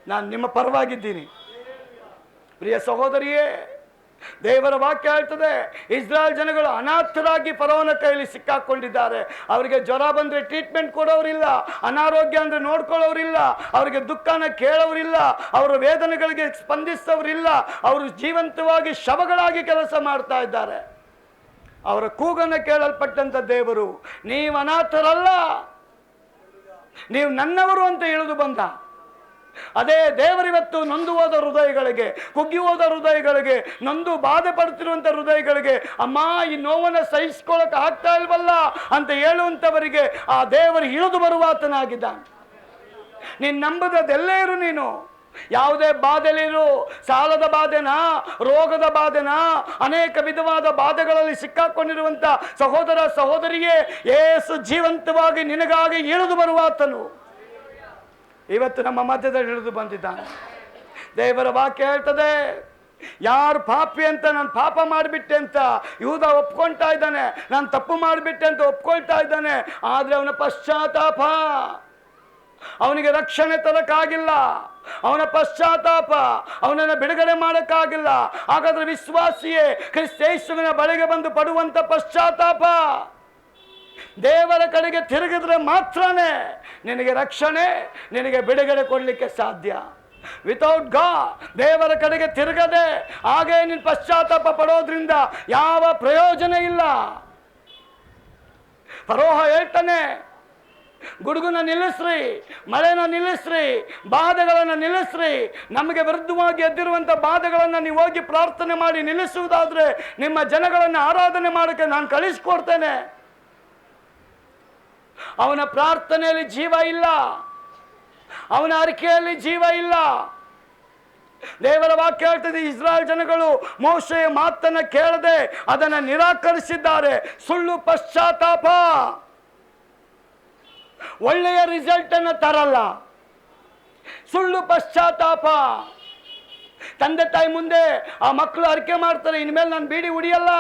ನಾನು ನಿಮ್ಮ ಪರವಾಗಿದ್ದೀನಿ. ಪ್ರಿಯ ಸಹೋದರಿಯೇ, ದೇವರ ವಾಕ್ಯ ಹೇಳ್ತದೆ, ಇಸ್ರಾಯೇಲ್ ಜನಗಳು ಅನಾಥರಾಗಿ ಫರೋಹನ ಕೈಯಲ್ಲಿ ಸಿಕ್ಕಾಕೊಂಡಿದ್ದಾರೆ. ಅವರಿಗೆ ಜ್ವರ ಬಂದರೆ ಟ್ರೀಟ್ಮೆಂಟ್ ಕೊಡೋರಿಲ್ಲ, ಅನಾರೋಗ್ಯ ಅಂದರೆ ನೋಡ್ಕೊಳ್ಳೋರಿಲ್ಲ, ಅವರಿಗೆ ದುಃಖನ ಕೇಳೋರಿಲ್ಲ, ಅವರ ವೇದನೆಗಳಿಗೆ ಸ್ಪಂದಿಸೋರಿಲ್ಲ. ಅವರು ಜೀವಂತವಾಗಿ ಶವಗಳಾಗಿ ಕೆಲಸ ಮಾಡ್ತಾ ಇದ್ದಾರೆ. ಅವರ ಕೂಗನ್ನು ಕೇಳಲ್ಪಟ್ಟಂತ ದೇವರು, ನೀವು ಅನಾಥರಲ್ಲ, ನೀವು ನನ್ನವರು ಅಂತ ಇಳಿದು ಬಂದ. ಅದೇ ದೇವರಿವತ್ತು ನೊಂದು ಹೋದ ಹೃದಯಗಳಿಗೆ, ಕುಗ್ಗಿ ಹೋದ ಹೃದಯಗಳಿಗೆ, ನೊಂದು ಬಾಧೆ ಪಡ್ತಿರುವಂತ ಹೃದಯಗಳಿಗೆ, ಅಮ್ಮ ಈ ನೋವನ್ನು ಸಹಿಸ್ಕೊಳ್ಳಕ್ಕೆ ಆಗ್ತಾ ಇಲ್ವಲ್ಲ ಅಂತ ಹೇಳುವಂಥವರಿಗೆ ಆ ದೇವರು ಇಳಿದು ಬರುವಾತನಾಗಿದ್ದಾನೆ. ನೀನು ನಂಬುದೆಲ್ಲೇ ಇರು, ನೀನು ಯಾವುದೇ ಬಾಧೆಲಿರು, ಸಾಲದ ಬಾಧೆನಾ, ರೋಗದ ಬಾಧೆನಾ, ಅನೇಕ ವಿಧವಾದ ಬಾಧೆಗಳಲ್ಲಿ ಸಿಕ್ಕಾಕೊಂಡಿರುವಂತ ಸಹೋದರ ಸಹೋದರಿಯೇ, ಯೇಸು ಜೀವಂತವಾಗಿ ನಿನಗಾಗಿ ಇಳಿದು ಬರುವಾತನು ಇವತ್ತು ನಮ್ಮ ಮಧ್ಯದಲ್ಲಿ ಇಳಿದು ಬಂದಿದ್ದಾನೆ. ದೇವರ ವಾಕ್ಯ ಹೇಳ್ತದೆ, ಯಾರು ಪಾಪಿ ಅಂತ, ನಾನು ಪಾಪ ಮಾಡಿಬಿಟ್ಟೆ ಅಂತ ಯೂದ ಒಪ್ಕೊಳ್ತಾ ಇದ್ದಾನೆ, ನಾನು ತಪ್ಪು ಮಾಡಿಬಿಟ್ಟೆ ಅಂತ ಒಪ್ಕೊಳ್ತಾ ಇದ್ದಾನೆ. ಆದರೆ ಅವನ ಪಶ್ಚಾತ್ತಾಪ, ಅವನಿಗೆ ರಕ್ಷಣೆ ತರಕ್ಕಾಗಿಲ್ಲ, ಅವನ ಪಶ್ಚಾತ್ತಾಪ ಅವನನ್ನು ಬಿಡುಗಡೆ ಮಾಡೋಕ್ಕಾಗಿಲ್ಲ. ಹಾಗಾದ್ರೆ ವಿಶ್ವಾಸಿಯೇ, ಕ್ರಿಸ್ತೇಸುವಿನ ಬಳಿಗೆ ಬಂದು ಪಡುವಂತ ಪಶ್ಚಾತ್ತಾಪ, ದೇವರ ಕಡೆಗೆ ತಿರುಗಿದ್ರೆ ಮಾತ್ರನೇ ನಿನಗೆ ರಕ್ಷಣೆ, ನಿನಗೆ ಬಿಡುಗಡೆ ಕೊಡಲಿಕ್ಕೆ ಸಾಧ್ಯ. ವಿತೌಟ್ ಗಾಡ್, ದೇವರ ಕಡೆಗೆ ತಿರುಗದೆ ಹಾಗೆ ನೀನು ಪಶ್ಚಾತ್ತಾಪ ಪಡೋದ್ರಿಂದ ಯಾವ ಪ್ರಯೋಜನ ಇಲ್ಲ. ಫರೋಹ ಹೇಳ್ತಾನೆ, ಗುಡುಗುನ ನಿಲ್ಲಿಸ್ರಿ, ಮಳೆನ ನಿಲ್ಲಿಸ್ರಿ, ಬಾಧೆಗಳನ್ನು ನಿಲ್ಲಿಸ್ರಿ. ನಮಗೆ ವಿರುದ್ಧವಾಗಿ ಎದ್ದಿರುವಂಥ ಬಾಧೆಗಳನ್ನು ನೀವು ಹೋಗಿ ಪ್ರಾರ್ಥನೆ ಮಾಡಿ ನಿಲ್ಲಿಸುವುದಾದ್ರೆ ನಿಮ್ಮ ಜನಗಳನ್ನು ಆರಾಧನೆ ಮಾಡೋಕ್ಕೆ ನಾನು ಕಳಿಸ್ಕೊಡ್ತೇನೆ. ಅವನ ಪ್ರಾರ್ಥನೆಯಲ್ಲಿ ಜೀವ ಇಲ್ಲ, ಅವನ ಅರಿಕೆಯಲ್ಲಿ ಜೀವ ಇಲ್ಲ. ದೇವರ ವಾಕ್ಯ ಹೇಳ್ತದೆ, ಇಸ್ರಾಯೇಲ್ ಜನಗಳು ಮೋಶೆಯ ಮಾತನ್ನು ಕೇಳದೆ ಅದನ್ನು ನಿರಾಕರಿಸಿದ್ದಾರೆ. ಸುಳ್ಳು ಪಶ್ಚಾತ್ತಾಪ ಒಳ್ಳೆಯ ರಿಸಲ್ಟ್ ಅನ್ನು ತರಲ್ಲ. ಸುಳ್ಳು ಪಶ್ಚಾತ್ತಾಪ, ತಂದೆ ತಾಯಿ ಮುಂದೆ ಆ ಮಕ್ಕಳು ಅರಿಕೆ ಮಾಡ್ತಾರೆ, ಇನ್ಮೇಲೆ ನಾನು ಬೀಡಿ ಉಡಿಯಲ್ಲ,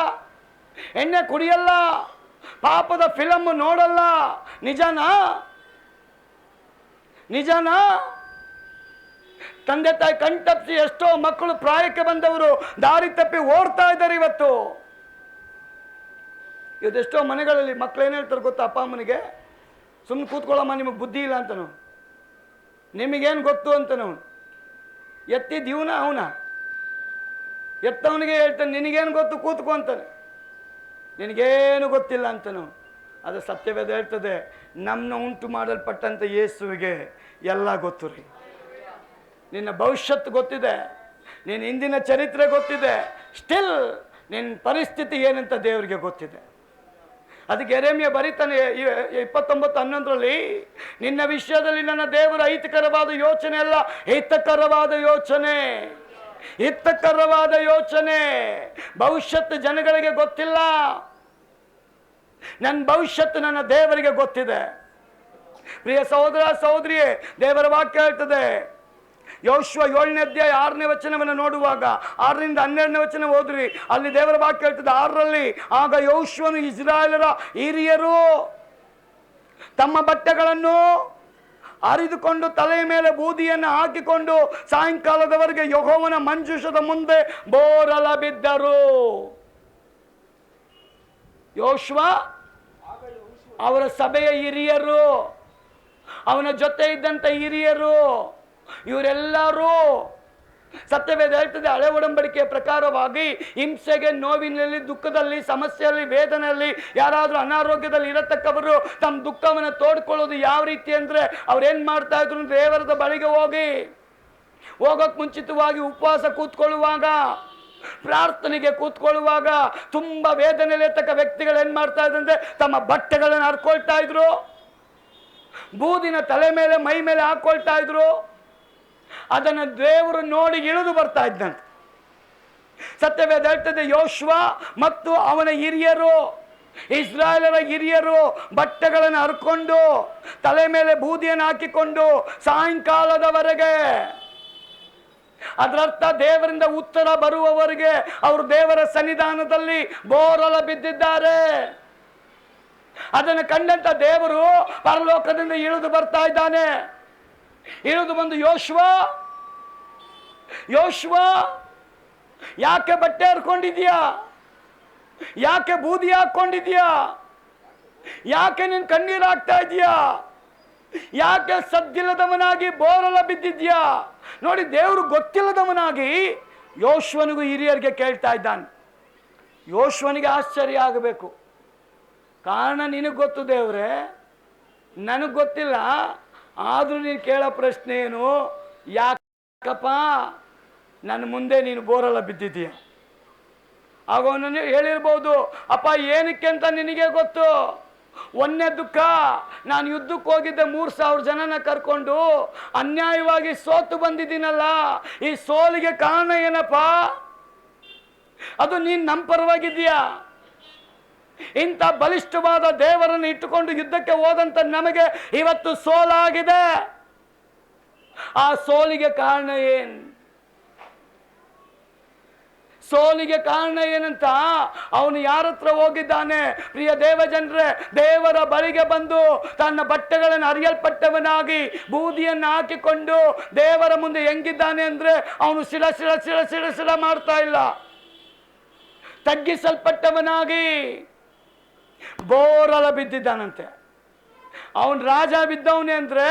ಎಣ್ಣೆ ಕುಡಿಯಲ್ಲ, ಪಾಪದ ಫಿಲಮ್ ನೋಡಲ್ಲ. ನಿಜನಾ? ನಿಜನಾ? ತಂದೆ ತಾಯಿ ಕಣ್ತಪ್ಪಿಸಿ ಎಷ್ಟೋ ಮಕ್ಕಳು ಪ್ರಾಯಕ್ಕೆ ಬಂದವರು ದಾರಿ ತಪ್ಪಿ ಓಡ್ತಾ ಇದ್ದಾರೆ. ಇವತ್ತೆಷ್ಟೋ ಮನೆಗಳಲ್ಲಿ ಮಕ್ಕಳು ಏನು ಹೇಳ್ತಾರೆ ಗೊತ್ತಾ, ಅಪ್ಪ ಅಮ್ಮನಿಗೆ, ಸುಮ್ಮನೆ ಕೂತ್ಕೊಳ್ಳಮ್ಮ, ನಿಮಗೆ ಬುದ್ಧಿ ಇಲ್ಲ ಅಂತನು, ನಿಮಗೇನು ಗೊತ್ತು ಅಂತನು. ಎತ್ತಿದ ಇವನ ಅವನ ಎತ್ತವನಿಗೆ ಹೇಳ್ತಾನೆ, ನಿನಗೇನು ಗೊತ್ತು, ಕೂತ್ಕೊ ಅಂತಾನೆ. ನಿನಗೇನು ಗೊತ್ತಿಲ್ಲ ಅಂತನು. ಅದು ಸತ್ಯವೇದ ಹೇಳ್ತದೆ, ನಮ್ಮನ್ನ ಉಂಟು ಮಾಡಲ್ಪಟ್ಟಂಥ ಯೇಸುವಿಗೆ ಎಲ್ಲ ಗೊತ್ತು ರೀ. ನಿನ್ನ ಭವಿಷ್ಯತ್ತು ಗೊತ್ತಿದೆ, ನಿನ್ನ ಹಿಂದಿನ ಚರಿತ್ರೆ ಗೊತ್ತಿದೆ, ಸ್ಟಿಲ್ ನಿನ್ನ ಪರಿಸ್ಥಿತಿ ಏನಂತ ದೇವರಿಗೆ ಗೊತ್ತಿದೆ. ಅದಕ್ಕೆ ಯೆರೆಮೀಯ ಬರೀತಾನೆ 29:11 ನಿನ್ನ ವಿಷಯದಲ್ಲಿ ನನ್ನ ದೇವರ ಅಹಿತಕರವಾದ ಯೋಚನೆ ಅಲ್ಲ, ಹಿತಕರವಾದ ಯೋಚನೆ. ಹಿತಕರವಾದ ಯೋಚನೆ. ಭವಿಷ್ಯತ್ತು ಜನಗಳಿಗೆ ಗೊತ್ತಿಲ್ಲ, ನನ್ನ ಭವಿಷ್ಯತ್ತು ನನ್ನ ದೇವರಿಗೆ ಗೊತ್ತಿದೆ. ಪ್ರಿಯ ಸಹೋದರ ಸಹೋದರಿಯೇ, ದೇವರ ವಾಕ್ಯ ಹೇಳ್ತದೆ, ಯೆಹೋಶುವ 7ನೇ ಅಧ್ಯಾಯ 6ನೇ ವಚನವನ್ನು ನೋಡುವಾಗ 6ರಿಂದ 12ನೇ ವಚನ ಓದ್ರಿ, ಅಲ್ಲಿ ದೇವರ ವಾಕ್ಯ ಹೇಳ್ತದೆ 6ರಲ್ಲಿ, ಆಗ ಯೆಹೋಶುವನು ಇಸ್ರಾಯೇಲರ ಹಿರಿಯರು ತಮ್ಮ ಬಟ್ಟೆಗಳನ್ನು ಹರಿದುಕೊಂಡು ತಲೆಯ ಮೇಲೆ ಬೂದಿಯನ್ನು ಹಾಕಿಕೊಂಡು ಸಾಯಂಕಾಲದವರೆಗೆ ಯೆಹೋವನ ಮಂಜೂಷದ ಮುಂದೆ ಬೋರಲ ಬಿದ್ದರು. ಯೆಹೋಶುವ ಅವರ ಸಭೆಯ ಹಿರಿಯರು, ಅವನ ಜೊತೆ ಇದ್ದಂಥ ಹಿರಿಯರು, ಇವರೆಲ್ಲರೂ ಸತ್ಯವೇದ ಹೇಳ್ತದೆ ಹಳೆ ಒಡಂಬಡಿಕೆಯ ಪ್ರಕಾರವಾಗಿ ಹಿಂಸೆಗೆ, ನೋವಿನಲ್ಲಿ, ದುಃಖದಲ್ಲಿ, ಸಮಸ್ಯೆಯಲ್ಲಿ, ವೇದನೆಯಲ್ಲಿ, ಯಾರಾದರೂ ಅನಾರೋಗ್ಯದಲ್ಲಿ ಇರತಕ್ಕವರು ತಮ್ಮ ದುಃಖವನ್ನು ತೋಡ್ಕೊಳ್ಳೋದು ಯಾವ ರೀತಿ ಅಂದರೆ ಅವ್ರೇನು ಮಾಡ್ತಾ ಇದ್ರು, ದೇವರದ ಬಳಿಗೆ ಹೋಗೋಕ್ಕೆ ಮುಂಚಿತವಾಗಿ ಉಪವಾಸ ಕೂತ್ಕೊಳ್ಳುವಾಗ, ಪ್ರಾರ್ಥನೆಗೆ ಕೂತ್ಕೊಳ್ಳುವಾಗ ತುಂಬ ವೇದನೆಯಲ್ಲಿರ್ತಕ್ಕ ವ್ಯಕ್ತಿಗಳು ಏನು ಮಾಡ್ತಾ ಇದ್ರು ಅಂದರೆ ತಮ್ಮ ಬಟ್ಟೆಗಳನ್ನು ಹರ್ಕೊಳ್ತಾ ಇದ್ರು, ಬೂದಿನ ತಲೆ ಮೇಲೆ ಮೈ ಮೇಲೆ ಹಾಕೊಳ್ತಾ ಇದ್ರು. ಅದನ್ನು ದೇವರು ನೋಡಿ ಇಳಿದು ಬರ್ತಾ ಇದ್ದಂತೆ. ಸತ್ಯವೇದ ಹೇಳ್ತದೆ ಯೆಹೋಶುವ ಮತ್ತು ಅವನ ಹಿರಿಯರು, ಇಸ್ರಾಯೇಲರ ಹಿರಿಯರು ಬಟ್ಟೆಗಳನ್ನು ಹರ್ಕೊಂಡು ತಲೆ ಮೇಲೆ ಬೂದಿಯನ್ನು ಹಾಕಿಕೊಂಡು ಸಾಯಂಕಾಲದವರೆಗೆ, ಅದರರ್ಥ ದೇವರಿಂದ ಉತ್ತರ ಬರುವವರೆಗೆ ಅವರು ದೇವರ ಸನ್ನಿಧಾನದಲ್ಲಿ ಬೋರಲ ಬಿದ್ದಿದ್ದಾರೆ. ಅದನ್ನು ಕಂಡಂತ ದೇವರು ಪರಲೋಕದಿಂದ ಇಳಿದು ಬರ್ತಾ ಇದ್ದಾನೆ. ಇಳಿದು ಬಂದು ಯೆಹೋಶುವ ಯಾಕೆ ಬಟ್ಟೆ ಹರ್ಕೊಂಡಿದ್ಯಾ, ಯಾಕೆ ಬೂದಿ ಹಾಕೊಂಡಿದ್ಯಾ, ಯಾಕೆ ನೀನು ಕಣ್ಣೀರು ಹಾಕ್ತಾ ಇದೀಯಾ, ಯಾಕೆ ಸದ್ದಿಲ್ಲದವನಾಗಿ ಬೋರಲ ಬಿದ್ದಿದ್ಯಾ? ನೋಡಿ, ದೇವರು ಗೊತ್ತಿಲ್ಲದವನಾಗಿ ಯೆಹೋಶುವನಿಗೂ ಹಿರಿಯರಿಗೆ ಕೇಳ್ತಾ ಇದ್ದಾನೆ. ಯೆಹೋಶುವನಿಗೆ ಆಶ್ಚರ್ಯ ಆಗಬೇಕು. ಕಾರಣ ನಿನಗೆ ಗೊತ್ತು ದೇವ್ರೆ, ನನಗೆ ಗೊತ್ತಿಲ್ಲ. ಆದರೂ ನೀನು ಕೇಳೋ ಪ್ರಶ್ನೆ ಏನು, ಯಾಕಪ್ಪ ನನ್ನ ಮುಂದೆ ನೀನು ಬೋರಲ ಬಿದ್ದಿದ್ದೀಯ? ಆಗ ಅವನು ಹೇಳಿರ್ಬೋದು, ಅಪ್ಪ ಏನಕ್ಕೆ ಅಂತ ನಿನಗೆ ಗೊತ್ತು. ಒಂದೇ ದುಃಖ, ನಾನು ಯುದ್ಧಕ್ಕೆ ಹೋಗಿದ್ದೆ 3000 ಜನನ ಕರ್ಕೊಂಡು ಅನ್ಯಾಯವಾಗಿ ಸೋತು ಬಂದಿದ್ದೀನಲ್ಲ, ಈ ಸೋಲಿಗೆ ಕಾರಣ ಏನಪ್ಪ? ಅದು ನೀನು ನಮ್ಮ ಪರವಾಗಿದ್ದೀಯಾ? ಇಂಥ ಬಲಿಷ್ಠವಾದ ದೇವರನ್ನು ಇಟ್ಟುಕೊಂಡು ಯುದ್ಧಕ್ಕೆ ಹೋದಂತ ನಮಗೆ ಇವತ್ತು ಸೋಲಾಗಿದೆ. ಆ ಸೋಲಿಗೆ ಕಾರಣ ಏನು? ಸೋಲಿಗೆ ಕಾರಣ ಏನಂತ ಅವನು ಯಾರ ಹತ್ರ ಹೋಗಿದ್ದಾನೆ? ಪ್ರಿಯ ದೇವಜನರೇ, ದೇವರ ಬಳಿಗೆ ಬಂದು ತನ್ನ ಬಟ್ಟೆಗಳನ್ನು ಹರಿಯಲ್ಪಟ್ಟವನಾಗಿ ಬೂದಿಯನ್ನು ಹಾಕಿಕೊಂಡು ದೇವರ ಮುಂದೆ ಹೆಂಗಿದ್ದಾನೆ ಅಂದ್ರೆ ಅವನು ಶಿಲ ಶಿಲ ಶಿಲ ಶಿಲ ಶಿಲ ಮಾಡ್ತಾ ಇಲ್ಲ. ತಗ್ಗಿಸಲ್ಪಟ್ಟವನಾಗಿ ಬೋರಲ ಬಿದ್ದಿದ್ದಾನಂತೆ. ಅವನು ರಾಜ ಬಿದ್ದವನೇ ಅಂದ್ರೆ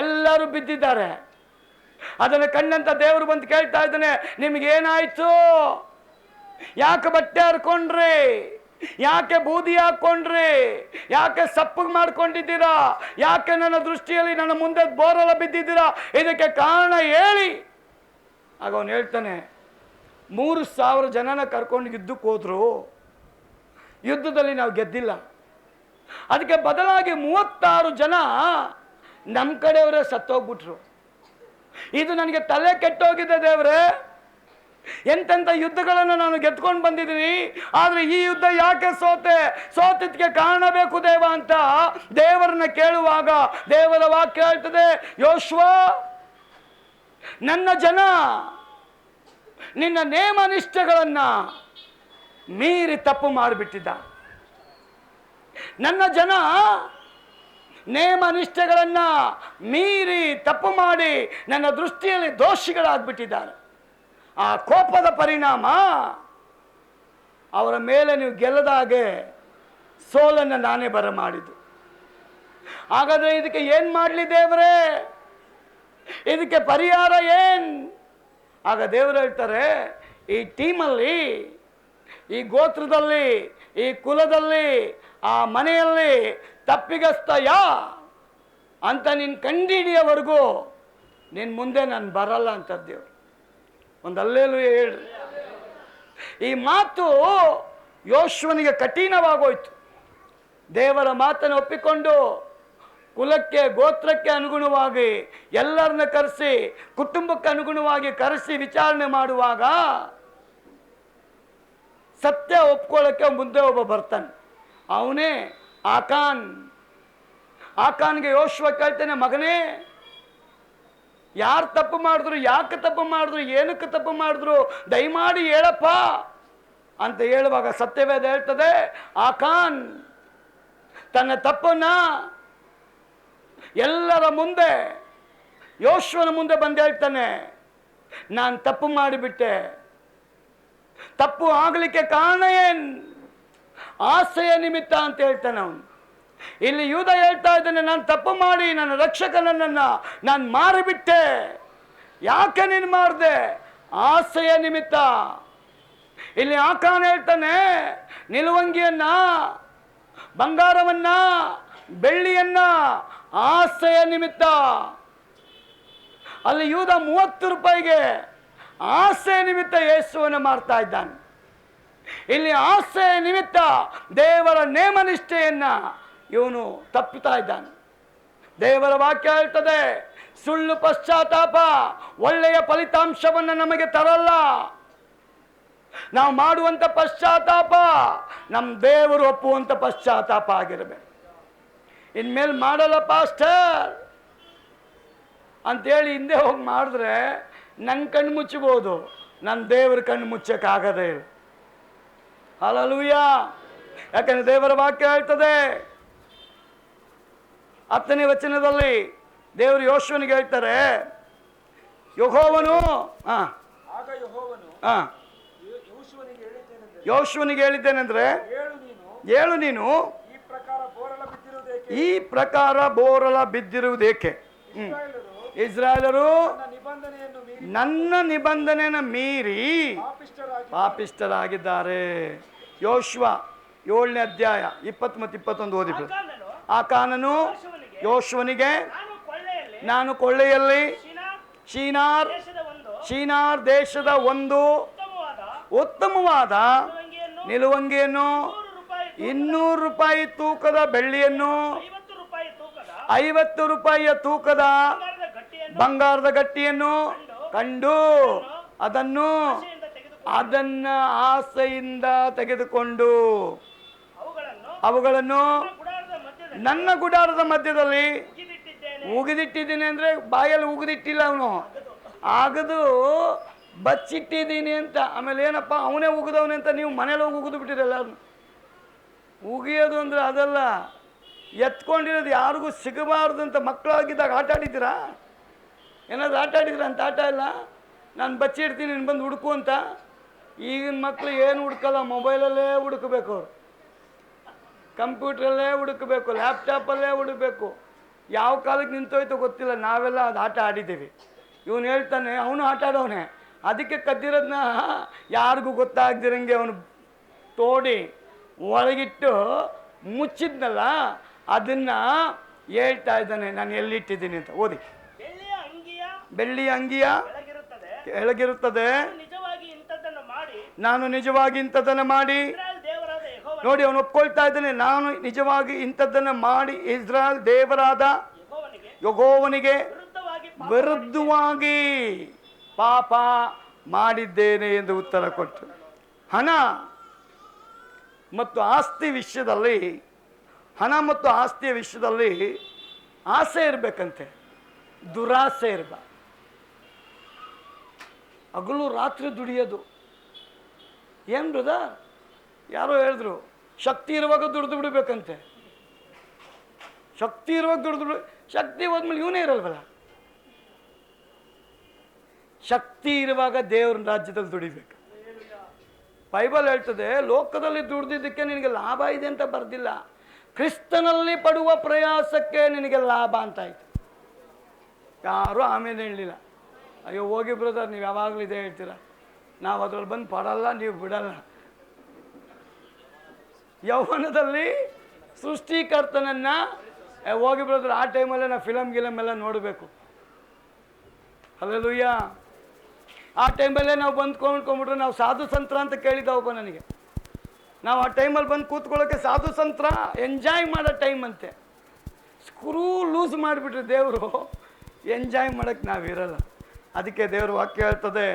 ಎಲ್ಲರೂ ಬಿದ್ದಿದ್ದಾರೆ. ಅದನ್ನು ಕಂಡಂತ ದೇವರು ಬಂದು ಕೇಳ್ತಾ ಇದ್ದಾನೆ, ನಿಮಗೇನಾಯ್ತು? ಯಾಕೆ ಬಟ್ಟೆ ಹರ್ಕೊಂಡ್ರಿ? ಯಾಕೆ ಬೂದಿ ಹಾಕೊಂಡ್ರಿ? ಯಾಕೆ ಸಪ್ಪಗೆ ಮಾಡ್ಕೊಂಡಿದ್ದೀರಾ? ಯಾಕೆ ನನ್ನ ದೃಷ್ಟಿಯಲ್ಲಿ ನನ್ನ ಮುಂದೆ ಬೋರಲ ಬಿದ್ದಿದ್ದೀರಾ? ಇದಕ್ಕೆ ಕಾರಣ ಹೇಳಿ. ಆಗ ಅವನು ಹೇಳ್ತಾನೆ, 3000 ಜನನ ಕರ್ಕೊಂಡು ಯುದ್ಧಕ್ಕೆ ಹೋದ್ರು, ಯುದ್ಧದಲ್ಲಿ ನಾವು ಗೆದ್ದಿಲ್ಲ. ಅದಕ್ಕೆ ಬದಲಾಗಿ 36 ಜನ ನಮ್ಮ ಕಡೆಯವರೇ ಸತ್ತೋಗ್ಬಿಟ್ರು. ಇದು ನನಗೆ ತಲೆ ಕೆಟ್ಟೋಗಿದೆ ದೇವ್ರೆ. ಎಂತೆಂಥ ಯುದ್ಧಗಳನ್ನು ನಾನು ಗೆದ್ಕೊಂಡು ಬಂದಿದ್ದೀನಿ, ಆದರೆ ಈ ಯುದ್ಧ ಯಾಕೆ ಸೋತಿದ್ಕೆ ಕಾರಣ ಬೇಕು ದೇವ ಅಂತ ದೇವರನ್ನ ಕೇಳುವಾಗ ದೇವರ ವಾಕ್ಯ ಹೇಳ್ತದೆ, ಯೆಹೋಶುವ ನನ್ನ ಜನ ನಿನ್ನ ನೇಮ ನಿಷ್ಠೆಗಳನ್ನ ಮೀರಿ ತಪ್ಪು ಮಾಡಿಬಿಟ್ಟಿದ್ದ. ನನ್ನ ಜನ ನೇಮ ನಿಷ್ಠೆಗಳನ್ನ ಮೀರಿ ತಪ್ಪು ಮಾಡಿ ನನ್ನ ದೃಷ್ಟಿಯಲ್ಲಿ ದೋಷಿಗಳಾಗ್ಬಿಟ್ಟಿದ್ದಾರೆ. ಆ ಕೋಪದ ಪರಿಣಾಮ ಅವರ ಮೇಲೆ ನೀವು ಗೆಲ್ಲದ ಹಾಗೆ ಸೋಲನ್ನು ನಾನೇ ಬರಮಾಡಿದ್ದು. ಹಾಗಾದ್ರೆ ಇದಕ್ಕೆ ಏನು ಮಾಡಲಿ ದೇವರೇ? ಇದಕ್ಕೆ ಪರಿಹಾರ ಏನು? ಆಗ ದೇವರು ಹೇಳ್ತಾರೆ, ಈ ಟೀಮಲ್ಲಿ, ಈ ಗೋತ್ರದಲ್ಲಿ, ಈ ಕುಲದಲ್ಲಿ, ಆ ಮನೆಯಲ್ಲಿ ತಪ್ಪಿಗಸ್ತಯ ಅಂತ ನೀನು ಕಂಡಿಡಿಯವರೆಗೂ ನಿನ್ನ ಮುಂದೆ ನಾನು ಬರಲ್ಲ ಅಂತ ದೇವರು. ಒಂದು ಅಲ್ಲೇಲೂಯ ಹೇಳ್ರಿ. ಈ ಮಾತು ಯೆಹೋಶುವನಿಗೆ ಕಠಿಣವಾಗೋಯ್ತು. ದೇವರ ಮಾತನ್ನು ಒಪ್ಪಿಕೊಂಡು ಕುಲಕ್ಕೆ, ಗೋತ್ರಕ್ಕೆ ಅನುಗುಣವಾಗಿ ಎಲ್ಲರನ್ನ ಕರೆಸಿ, ಕುಟುಂಬಕ್ಕೆ ಅನುಗುಣವಾಗಿ ಕರೆಸಿ ವಿಚಾರಣೆ ಮಾಡುವಾಗ ಸತ್ಯ ಒಪ್ಕೊಳ್ಳೋಕ್ಕೆ ಮುಂದೆ ಒಬ್ಬ ಬರ್ತಾನೆ. ಅವನೇ ಆಕಾನ್. ಆಕಾನ್ಗೆ ಯೆಹೋಶುವ ಕೇಳ್ತಾನೆ, ಮಗನೇ ಯಾರು ತಪ್ಪು ಮಾಡಿದ್ರು, ಯಾಕೆ ತಪ್ಪು ಮಾಡಿದ್ರು, ಏನಕ್ಕೆ ತಪ್ಪು ಮಾಡಿದ್ರು, ದಯಮಾಡಿ ಹೇಳಪ್ಪ ಅಂತ ಹೇಳುವಾಗ ಸತ್ಯವೇದ ಹೇಳ್ತದೆ, ಆಕಾನ್ ತನ್ನ ತಪ್ಪನ್ನ ಎಲ್ಲರ ಮುಂದೆ, ಯೋಶುವನ ಮುಂದೆ ಬಂದು ಹೇಳ್ತಾನೆ, ನಾನು ತಪ್ಪು ಮಾಡಿಬಿಟ್ಟೆ. ತಪ್ಪು ಆಗಲಿಕ್ಕೆ ಕಾರಣ ಏನ್? ಆಸೆಯ ನಿಮಿತ್ತ ಅಂತ ಹೇಳ್ತಾನೆ ಅವನು. ಇಲ್ಲಿ ಯೂದ ಹೇಳ್ತಾ ಇದ್ದಾನೆ, ನಾನು ತಪ್ಪು ಮಾಡಿ ನನ್ನ ರಕ್ಷಕನನ್ನ ನಾನು ಮಾರಿಬಿಟ್ಟೆ. ಯಾಕೆ ನೀನು ಮಾಡಿದೆ? ಆಸೆಯ ನಿಮಿತ್ತ. ಇಲ್ಲಿ ಆಕಾನ್ ಹೇಳ್ತಾನೆ, ನಿಲುವಂಗಿಯನ್ನ, ಬಂಗಾರವನ್ನ, ಬೆಳ್ಳಿಯನ್ನ ಆಸೆಯ ನಿಮಿತ್ತ. ಅಲ್ಲಿ ಯೂದ 30 ರೂಪಾಯಿಗೆ ಆಸೆಯ ನಿಮಿತ್ತ ಯೇಸುವನ್ನು ಮಾರ್ತಾ ಇದ್ದಾನೆ. ಇಲ್ಲಿ ಆಸೆಯ ನಿಮಿತ್ತ ದೇವರ ನೇಮನಿಷ್ಠೆಯನ್ನ ಇವನು ತಪ್ಪುತ್ತಾ ಇದ್ದಾನೆ. ದೇವರ ವಾಕ್ಯ ಹೇಳ್ತದೆ, ಸುಳ್ಳು ಪಶ್ಚಾತ್ತಾಪ ಒಳ್ಳೆಯ ಫಲಿತಾಂಶವನ್ನು ನಮಗೆ ತರಲ್ಲ. ನಾವು ಮಾಡುವಂಥ ಪಶ್ಚಾತ್ತಾಪ ನಮ್ಮ ದೇವರು ಒಪ್ಪುವಂಥ ಪಶ್ಚಾತ್ತಾಪ ಆಗಿರಬೇಕು. ಇನ್ಮೇಲೆ ಮಾಡಲ್ಲ ಪಾಸ್ಟರ್ ಅಂತೇಳಿ ಹಿಂದೆ ಹೋಗಿ ಮಾಡಿದ್ರೆ ನನ್ನ ಕಣ್ಣು ಮುಚ್ಚಬಹುದು, ನನ್ನ ದೇವರ ಕಣ್ಣು ಮುಚ್ಚಕ್ಕಾಗದೇ ಇಲ್ಲ. ಹಲ್ಲೆಲೂಯಾ. ಯಾಕಂದ್ರೆ ದೇವರ ವಾಕ್ಯ ಹೇಳ್ತದೆ 10ನೇ ವಚನದಲ್ಲಿ ದೇವರು ಯೋಶುವನಿಗೆ ಹೇಳ್ತಾರೆ, ಯೆಹೋವನು ಯೋಶುವನಿಗೆ ಹೇಳಿದ್ದೇನೆಂದ್ರೆ, ಹೇಳು ನೀನು ಈ ಪ್ರಕಾರ ಬೋರಲ ಬಿದ್ದಿರುವುದೇಕೆ? ಇಸ್ರಾಯೇಲರು ನನ್ನ ನಿಬಂಧನೆಯನ್ನು ಮೀರಿ ಪಾಪಿಷ್ಠರಾಗಿದ್ದಾರೆ. ಯೋಶುವ 7ನೇ ಅಧ್ಯಾಯ 20 ಮತ್ತು 21 ಓದಿಬಿಡು. ಆಕಾನನು ಯೋಶುವನಿಗೆ, ನಾನು ಕೊಳ್ಳೆಯಲ್ಲಿ ಶಿನಾರ್ ದೇಶದ ಒಂದು ಉತ್ತಮವಾದ ನಿಲುವಂಗಿಯನ್ನು, 200 ರೂಪಾಯಿ ತೂಕದ ಬೆಳ್ಳಿಯನ್ನು, 50 ರೂಪಾಯಿಯ ತೂಕದ ಬಂಗಾರದ ಗಟ್ಟಿಯನ್ನು ಕಂಡು ಅದನ್ನ ಆಸೆಯಿಂದ ತೆಗೆದುಕೊಂಡು ಅವುಗಳನ್ನು ನನ್ನ ಗುಡಾರದ ಮಧ್ಯದಲ್ಲಿ ಉಗಿದಿಟ್ಟಿದ್ದೀನಿ. ಅಂದ್ರೆ ಬಾಯಲ್ಲಿ ಉಗಿದಿಟ್ಟಿಲ್ಲ ಅವನು, ಆಗದು ಬಚ್ಚಿಟ್ಟಿದ್ದೀನಿ ಅಂತ. ಆಮೇಲೆ ಏನಪ್ಪ ಅವನೇ ಉಗಿದವನೇ ಅಂತ ನೀವು ಮನೇಲಿ ಹೋಗಿ ಉಗಿದು ಬಿಟ್ಟಿರಲ್ಲ. ಉಗಿಯೋದು ಅಂದ್ರೆ ಅದಲ್ಲ, ಎತ್ಕೊಂಡಿರೋದು ಯಾರಿಗೂ ಸಿಗಬಾರ್ದು ಅಂತ. ಮಕ್ಕಳಾಗಿದ್ದಾಗ ಆಟ ಆಡಿದ್ದೀರಾ? ಏನಾದ್ರು ಆಟ ಆಡಿದ್ರ ಅಂತ? ಆಟ ಇಲ್ಲ. ನಾನು ಬಚ್ಚಿಡ್ತೀನಿ ನೀನು ಬಂದು ಹುಡುಕು ಅಂತ. ಈಗಿನ ಮಕ್ಕಳು ಏನು ಹುಡ್ಕಲ್ಲ, ಮೊಬೈಲಲ್ಲೇ ಹುಡುಕಬೇಕು, ಅವರು ಕಂಪ್ಯೂಟ್ರಲ್ಲೇ ಹುಡುಕಬೇಕು, ಲ್ಯಾಪ್ಟಾಪಲ್ಲೇ ಹುಡುಕಬೇಕು. ಯಾವ ಕಾಲಕ್ಕೆ ನಿಂತೋಯ್ತು ಗೊತ್ತಿಲ್ಲ. ನಾವೆಲ್ಲ ಅದು ಆಟ ಆಡಿದ್ದೀವಿ. ಇವನು ಹೇಳ್ತಾನೆ ಅವನು ಆಟ ಆಡೋನೆ, ಅದಕ್ಕೆ ಕದ್ದಿರೋದನ್ನ ಯಾರಿಗೂ ಗೊತ್ತಾಗ್ದಿರಂಗೆ ಅವನು ತೋಡಿ ಒಳಗಿಟ್ಟು ಮುಚ್ಚಿದ್ನಲ್ಲ, ಅದನ್ನ ಹೇಳ್ತಾ ಇದ್ದಾನೆ ನಾನು ಎಲ್ಲಿಟ್ಟಿದ್ದೀನಿ ಅಂತ. ಓದಿ. ಬೆಳ್ಳಿಯ ಅಂಗಿಯ ಕೆಳಗಿರುತ್ತದೆ, ನಾನು ನಿಜವಾಗಿ ಇಂಥದ್ದನ್ನು ಮಾಡಿ. ನೋಡಿ, ಅವನು ಒಪ್ಕೊಳ್ತಾ ಇದ್ದಾನೆ, ನಾನು ನಿಜವಾಗಿ ಇಂಥದ್ದನ್ನು ಮಾಡಿ ಇಸ್ರಾಯೇಲ್ ದೇವರಾದ ಯೆಹೋವನಿಗೆ ವಿರುದ್ಧವಾಗಿ ಪಾಪ ಮಾಡಿದ್ದೇನೆ ಎಂದು ಉತ್ತರ ಕೊಟ್ಟು. ಹಣ ಮತ್ತು ಆಸ್ತಿ ವಿಷಯದಲ್ಲಿ, ಹಣ ಮತ್ತು ಆಸ್ತಿಯ ವಿಷಯದಲ್ಲಿ ಆಸೆ ಇರಬೇಕಂತೆ, ದುರಾಸೆ ಇರಬಾರ್ದು. ಹಗಲು ರಾತ್ರಿ ದುಡಿಯೋದು ಏನು ಬ್ರದರ್? ಯಾರೋ ಹೇಳಿದ್ರು ಶಕ್ತಿ ಇರುವಾಗ ದುಡ್ದು ಬಿಡಬೇಕಂತೆ. ಶಕ್ತಿ ಇರುವಾಗ ದುಡ್ದು ಶಕ್ತಿ ಹೋದ್ಮೇಲೆ ಇವನೇ ಇರಲ್ವಲ್ಲ. ಶಕ್ತಿ ಇರುವಾಗ ದೇವ್ರ ರಾಜ್ಯದಲ್ಲಿ ದುಡಿಬೇಕು. ಬೈಬಲ್ ಹೇಳ್ತದೆ, ಲೋಕದಲ್ಲಿ ದುಡ್ದಿದ್ದಕ್ಕೆ ನಿನಗೆ ಲಾಭ ಇದೆ ಅಂತ ಬರ್ದಿಲ್ಲ, ಕ್ರಿಸ್ತನಲ್ಲಿ ಪಡುವ ಪ್ರಯಾಸಕ್ಕೆ ನಿನಗೆ ಲಾಭ ಅಂತ ಆಯ್ತು. ಯಾರೂ ಆಮೇಲೆ ಹೇಳಲಿಲ್ಲ, ಅಯ್ಯೋ ಹೋಗಿ ಬ್ರದರ್ ನೀವು ಯಾವಾಗಲೂ ಇದೇ ಹೇಳ್ತೀರ, ನಾವು ಅದ್ರಲ್ಲಿ ಬಂದು ಪಡಲ್ಲ, ನೀವು ಬಿಡಲ್ಲ. ಯೌವನದಲ್ಲಿ ಸೃಷ್ಟಿಕರ್ತನನ್ನ ಹೋಗಿ ಬ್ರದರ್, ಆ ಟೈಮಲ್ಲೇ ನಾವು ಫಿಲಮ್ ಎಲ್ಲ ನೋಡಬೇಕು. ಹಲ್ಲೆಲೂಯ. ಆ ಟೈಮಲ್ಲೇ ನಾವು ಬಂದು ಕೊಂಡ್ಕೊಂಡ್ಬಿಟ್ರೆ ನಾವು ಸಾಧು ಸಂತ್ರ ಅಂತ ಕೇಳಿದ್ದವಪ್ಪ ನನಗೆ. ನಾವು ಆ ಟೈಮಲ್ಲಿ ಬಂದು ಕೂತ್ಕೊಳ್ಳೋಕ್ಕೆ ಸಾಧು ಸಂತ್ರ ಎಂಜಾಯ್ ಮಾಡೋ ಟೈಮ್ ಅಂತೆ. ಸ್ಕ್ರೂ ಲೂಸ್ ಮಾಡಿಬಿಟ್ರೆ ದೇವರು, ಎಂಜಾಯ್ ಮಾಡೋಕ್ಕೆ ನಾವಿರಲ್ಲ. ಅದಕ್ಕೆ ದೇವರು ವಾಕ್ಯ ಹೇಳ್ತದೆ,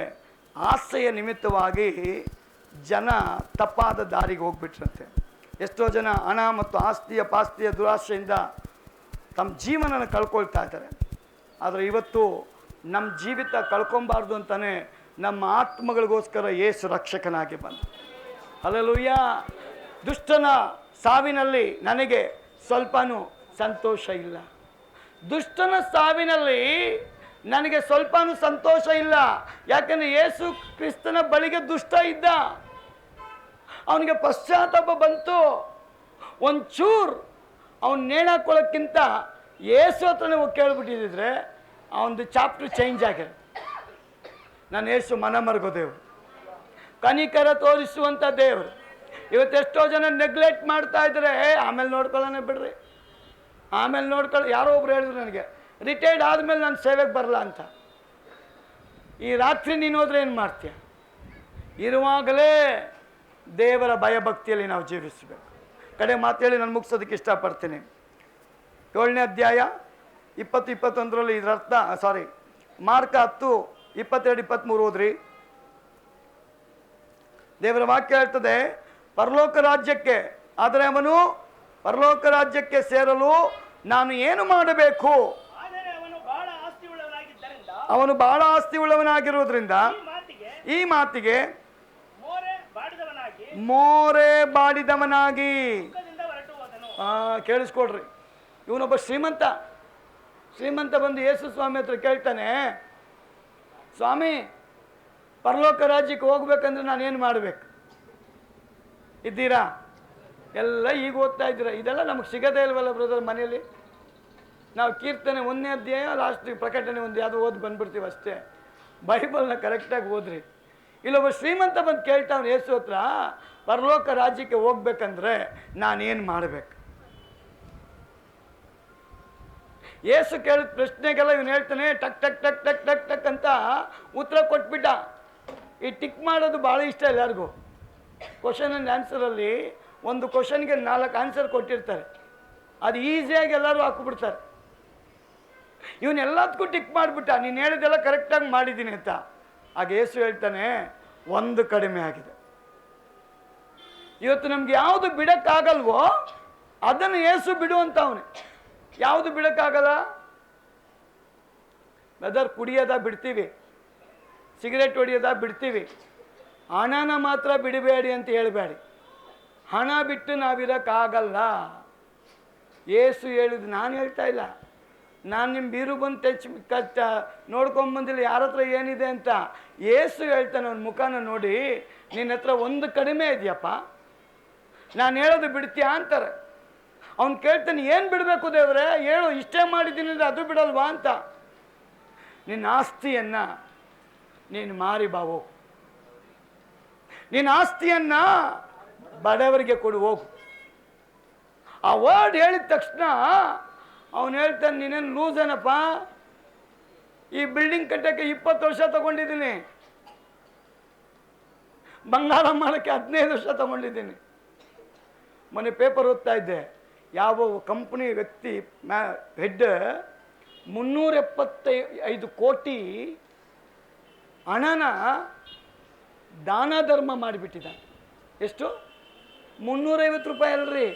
ಆಸೆಯ ನಿಮಿತ್ತವಾಗಿ ಜನ ತಪ್ಪಾದ ದಾರಿಗೆ ಹೋಗ್ಬಿಟ್ರಂತೆ. ಎಷ್ಟೋ ಜನ ಹಣ ಮತ್ತು ಪಾಸ್ತಿಯ ದುರಾಶೆಯಿಂದ ತಮ್ಮ ಜೀವನನ ಕಳ್ಕೊಳ್ತಾ ಇದ್ದಾರೆ. ಆದರೆ ಇವತ್ತು ನಮ್ಮ ಜೀವಿತ ಕಳ್ಕೊಬಾರ್ದು ಅಂತಾನೆ ನಮ್ಮ ಆತ್ಮಗಳಿಗೋಸ್ಕರ ಯೇಸು ರಕ್ಷಕನಾಗಿ ಬಂದ. ಹಲ್ಲೆಲೂಯ. ದುಷ್ಟನ ಸಾವಿನಲ್ಲಿ ನನಗೆ ಸ್ವಲ್ಪನೂ ಸಂತೋಷ ಇಲ್ಲ. ದುಷ್ಟನ ಸಾವಿನಲ್ಲಿ ನನಗೆ ಸ್ವಲ್ಪನೂ ಸಂತೋಷ ಇಲ್ಲ. ಯಾಕಂದರೆ ಯೇಸು ಕ್ರಿಸ್ತನ ಬಳಿಗೆ ದುಷ್ಟ ಇದ್ದ, ಅವನಿಗೆ ಪಶ್ಚಾತ್ತಾಪ ಬಂತು. ಒಂಚೂರು ಅವನು ನೇಣಾಕೊಳ್ಳೋಕ್ಕಿಂತ ಯೇಸು ಹತ್ರನೇ ಹೋಗಿ ಕೇಳ್ಬಿಟ್ಟಿದ್ರೆ ಅವನದು ಚಾಪ್ಟರ್ ಚೇಂಜ್ ಆಗಿರೋದು. ನಾನು ಯೇಸು ಮನ ಮರುಗೋ ದೇವರು, ಕನಿಕರ ತೋರಿಸುವಂಥ ದೇವರು. ಇವತ್ತೆಷ್ಟೋ ಜನ ನೆಗ್ಲೆಕ್ಟ್ ಮಾಡ್ತಾ ಇದ್ದಾರೆ. ಆಮೇಲೆ ನೋಡ್ಕೊಳ್ಳೋಣ ಬಿಡ್ರಿ, ಆಮೇಲೆ ನೋಡ್ಕೊಳ್ಳಿ. ಯಾರೋ ಒಬ್ರು ಹೇಳಿದ್ರು ನನಗೆ, ರಿಟೈರ್ಡ್ ಆದಮೇಲೆ ನಾನು ಸೇವೆಗೆ ಬರಲ್ಲ ಅಂತ. ಈ ರಾತ್ರಿ ನೀನು ಹೋದ್ರೆ ಏನು ಮಾಡ್ತೀಯ? ಇರುವಾಗಲೇ ದೇವರ ಭಯಭಕ್ತಿಯಲ್ಲಿ ನಾವು ಜೀವಿಸಬೇಕು. ಕಡೆ ಮಾತು ಹೇಳಿ ನಾನು ಮುಗಿಸೋದಕ್ಕೆ ಇಷ್ಟಪಡ್ತೀನಿ. 7ನೇ ಅಧ್ಯಾಯ 20-21 ಇದರ ಅರ್ಥ, ಮಾರ್ಕ 10:22-23 ಓದ್ರಿ. ದೇವರ ವಾಕ್ಯ ಹೇಳ್ತದೆ, ಪರಲೋಕ ರಾಜ್ಯಕ್ಕೆ, ಆದರೆ ಅವನು ಪರಲೋಕ ರಾಜ್ಯಕ್ಕೆ ಸೇರಲು ನಾನು ಏನು ಮಾಡಬೇಕು? ಅವನು ಬಹಳ ಆಸ್ತಿ ಉಳ್ಳವನಾಗಿರುವುದರಿಂದ ಈ ಮಾತಿಗೆ ಮೋರೆ ಬಾಡಿದವನಾಗಿ. ಕೇಳಿಸ್ಕೊಡ್ರಿ, ಇವನೊಬ್ಬ ಶ್ರೀಮಂತ ಬಂದು ಯೇಸು ಸ್ವಾಮಿ ಹತ್ರ ಕೇಳ್ತಾನೆ, ಸ್ವಾಮಿ ಪರಲೋಕ ರಾಜ್ಯಕ್ಕೆ ಹೋಗ್ಬೇಕಂದ್ರೆ ನಾನೇನು ಮಾಡಬೇಕು? ಇದ್ದೀರಾ? ಎಲ್ಲ ಈಗ ಓದ್ತಾ ಇದ್ದೀರಾ? ಇದೆಲ್ಲ ನಮಗೆ ಸಿಗದೇ ಇಲ್ವಲ್ಲ ಬ್ರದರ್. ಮನೆಯಲ್ಲಿ ನಾವು ಕೀರ್ತನೆ 1ನೇ ಅಧ್ಯಾಯ ಲಾಸ್ಟ್ ಪ್ರಕಟಣೆ 1 ಯಾವುದು ಓದಿ ಬಂದ್ಬಿಡ್ತೀವಿ ಅಷ್ಟೇ. ಬೈಬಲ್ನ ಕರೆಕ್ಟಾಗಿ ಓದ್ರಿ. ಇಲ್ಲೊಬ್ಬ ಶ್ರೀಮಂತ ಬಂದು ಕೇಳ್ತಾವ್ನು ಯೇಸು ಹತ್ರ, ಪರಲೋಕ ರಾಜ್ಯಕ್ಕೆ ಹೋಗ್ಬೇಕಂದ್ರೆ ನಾನೇನು ಮಾಡಬೇಕು? ಯೇಸು ಕೇಳಿದ ಪ್ರಶ್ನೆಗೆಲ್ಲ ಇವನು ಹೇಳ್ತಾನೆ ಟಕ್ ಟಕ್ ಟಕ್ ಟಕ್ ಟಕ್ ಟಕ್ ಅಂತ ಉತ್ತರ ಕೊಟ್ಬಿಟ್ಟ. ಈ ಟಿಕ್ ಮಾಡೋದು ಭಾಳ ಇಷ್ಟ ಎಲ್ಲರಿಗೂ. ಕ್ವಶನ್ ಆ್ಯಂಡ್ ಆನ್ಸರಲ್ಲಿ ಒಂದು ಕ್ವಶನ್ಗೆ 4 ಆನ್ಸರ್ ಕೊಟ್ಟಿರ್ತಾರೆ, ಅದು ಈಸಿಯಾಗಿ ಎಲ್ಲರೂ ಹಾಕಿಬಿಡ್ತಾರೆ. ಇವನ್ನೆಲ್ಲದಕ್ಕೂ ಟಿಕ್ ಮಾಡಿಬಿಟ್ಟ, ನೀನು ಹೇಳಿದೆಲ್ಲ ಕರೆಕ್ಟಾಗಿ ಮಾಡಿದ್ದೀನಿ ಅಂತ. ಆಗ ಯೇಸು ಹೇಳ್ತಾನೆ, ಒಂದು ಕಡಿಮೆ ಆಗಿದೆ. ಇವತ್ತು ನಮ್ಗೆ ಯಾವುದು ಬಿಡೋಕ್ಕಾಗಲ್ವೋ ಅದನ್ನು ಯೇಸು ಬಿಡುವಂತ ಅವನೇ. ಯಾವುದು ಬಿಡೋಕ್ಕಾಗಲ್ಲ? ಬ್ರದರ್, ಕುಡಿಯೋದ ಬಿಡ್ತೀವಿ, ಸಿಗರೇಟ್ ಹೊಡಿಯೋದ ಬಿಡ್ತೀವಿ, ಹಣನ ಮಾತ್ರ ಬಿಡಬೇಡಿ ಅಂತ ಹೇಳಬೇಡಿ. ಹಣ ಬಿಟ್ಟು ನಾವಿರೋಕ್ಕಾಗಲ್ಲ. ಯೇಸು ಹೇಳಿದ್ದು ನಾನು ಹೇಳ್ತಾ ಇಲ್ಲ. ನಾನು ನಿಮ್ಮ ಬೀರು ಬಂದು ನೋಡ್ಕೊಂಬಂದಿಲ್ಲ ಯಾರ ಹತ್ರ ಏನಿದೆ ಅಂತ. ಯೇಸು ಹೇಳ್ತಾನೆ ಅವನ ಮುಖನ ನೋಡಿ, ನಿನ್ನ ಹತ್ರ ಒಂದು ಕಡಿಮೆ ಇದೆಯಪ್ಪ, ನಾನು ಹೇಳೋದು ಬಿಡ್ತೀಯಾ ಅಂತಾರೆ. ಅವ್ನು ಕೇಳ್ತಾನೆ, ಏನು ಬಿಡಬೇಕು ದೇವ್ರೆ? ಹೇಳು, ಇಷ್ಟೇ ಮಾಡಿದ್ದೀನಿ ಅಂದರೆ ಅದು ಬಿಡಲ್ವಾ ಅಂತ. ನಿನ್ನ ಆಸ್ತಿಯನ್ನು ನೀನು ಮಾರಿ ಬಾವು, ನಿನ್ನ ಆಸ್ತಿಯನ್ನು ಬಡವರಿಗೆ ಕೊಡು ಹೋಗು. ಆ ವರ್ಡ್ ಹೇಳಿದ ತಕ್ಷಣ ಅವನು ಹೇಳ್ತಾನೆ, ನೀನೇನು ಲೂಸ್ ಏನಪ್ಪ? ಈ ಬಿಲ್ಡಿಂಗ್ ಕಟ್ಟಕ್ಕೆ 20 ವರ್ಷ ತಗೊಂಡಿದ್ದೀನಿ, ಬಂಗಾರ ಮಾಡೋಕ್ಕೆ 15 ವರ್ಷ ತಗೊಂಡಿದ್ದೀನಿ. ಮೊನ್ನೆ ಪೇಪರ್ ಓದ್ತಾ ಇದ್ದೆ, ಯಾವ ಕಂಪ್ನಿ ವ್ಯಕ್ತಿ ಹೆಡ್ 375 ಕೋಟಿ ಹಣನ ದಾನ ಧರ್ಮ ಮಾಡಿಬಿಟ್ಟಿದ್ದಾನೆ. ಎಷ್ಟು? 350 ರೂಪಾಯಿ ಅಲ್ರಿ,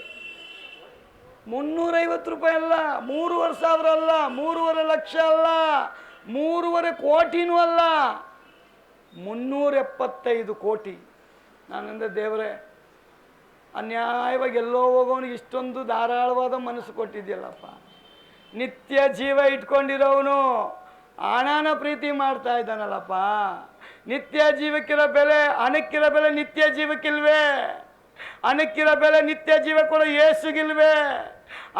350 ರೂಪಾಯಿ ಅಲ್ಲ, 3,500,000 ಅಲ್ಲ, 3.5 ಲಕ್ಷ ಅಲ್ಲ, 3.5 ಕೋಟಿನೂ ಅಲ್ಲ, 375 ಕೋಟಿ. ನಾನಂದ್ರೆ ದೇವರೇ, ಅನ್ಯಾಯವಾಗಿ ಎಲ್ಲೋ ಹೋಗೋನಿಗೆ ಇಷ್ಟೊಂದು ಧಾರಾಳವಾದ ಮನಸ್ಸು ಕೊಟ್ಟಿದ್ಯಲ್ಲಪ್ಪ. ನಿತ್ಯ ಜೀವ ಇಟ್ಕೊಂಡಿರೋವನು ಹಣನ ಪ್ರೀತಿ ಮಾಡ್ತಾ ಇದ್ದಾನಲ್ಲಪ್ಪ. ನಿತ್ಯ ಜೀವಕ್ಕಿರೋ ಬೆಲೆ, ಹಣಕ್ಕಿರೋ ಬೆಲೆ ನಿತ್ಯ ಜೀವಕ್ಕಿಲ್ವೇ? ಹಣಕ್ಕಿರೋ ಬೆಲೆ ನಿತ್ಯ ಜೀವ ಕೊಡೋ ಯೇಸುಗಿಲ್ವೇ?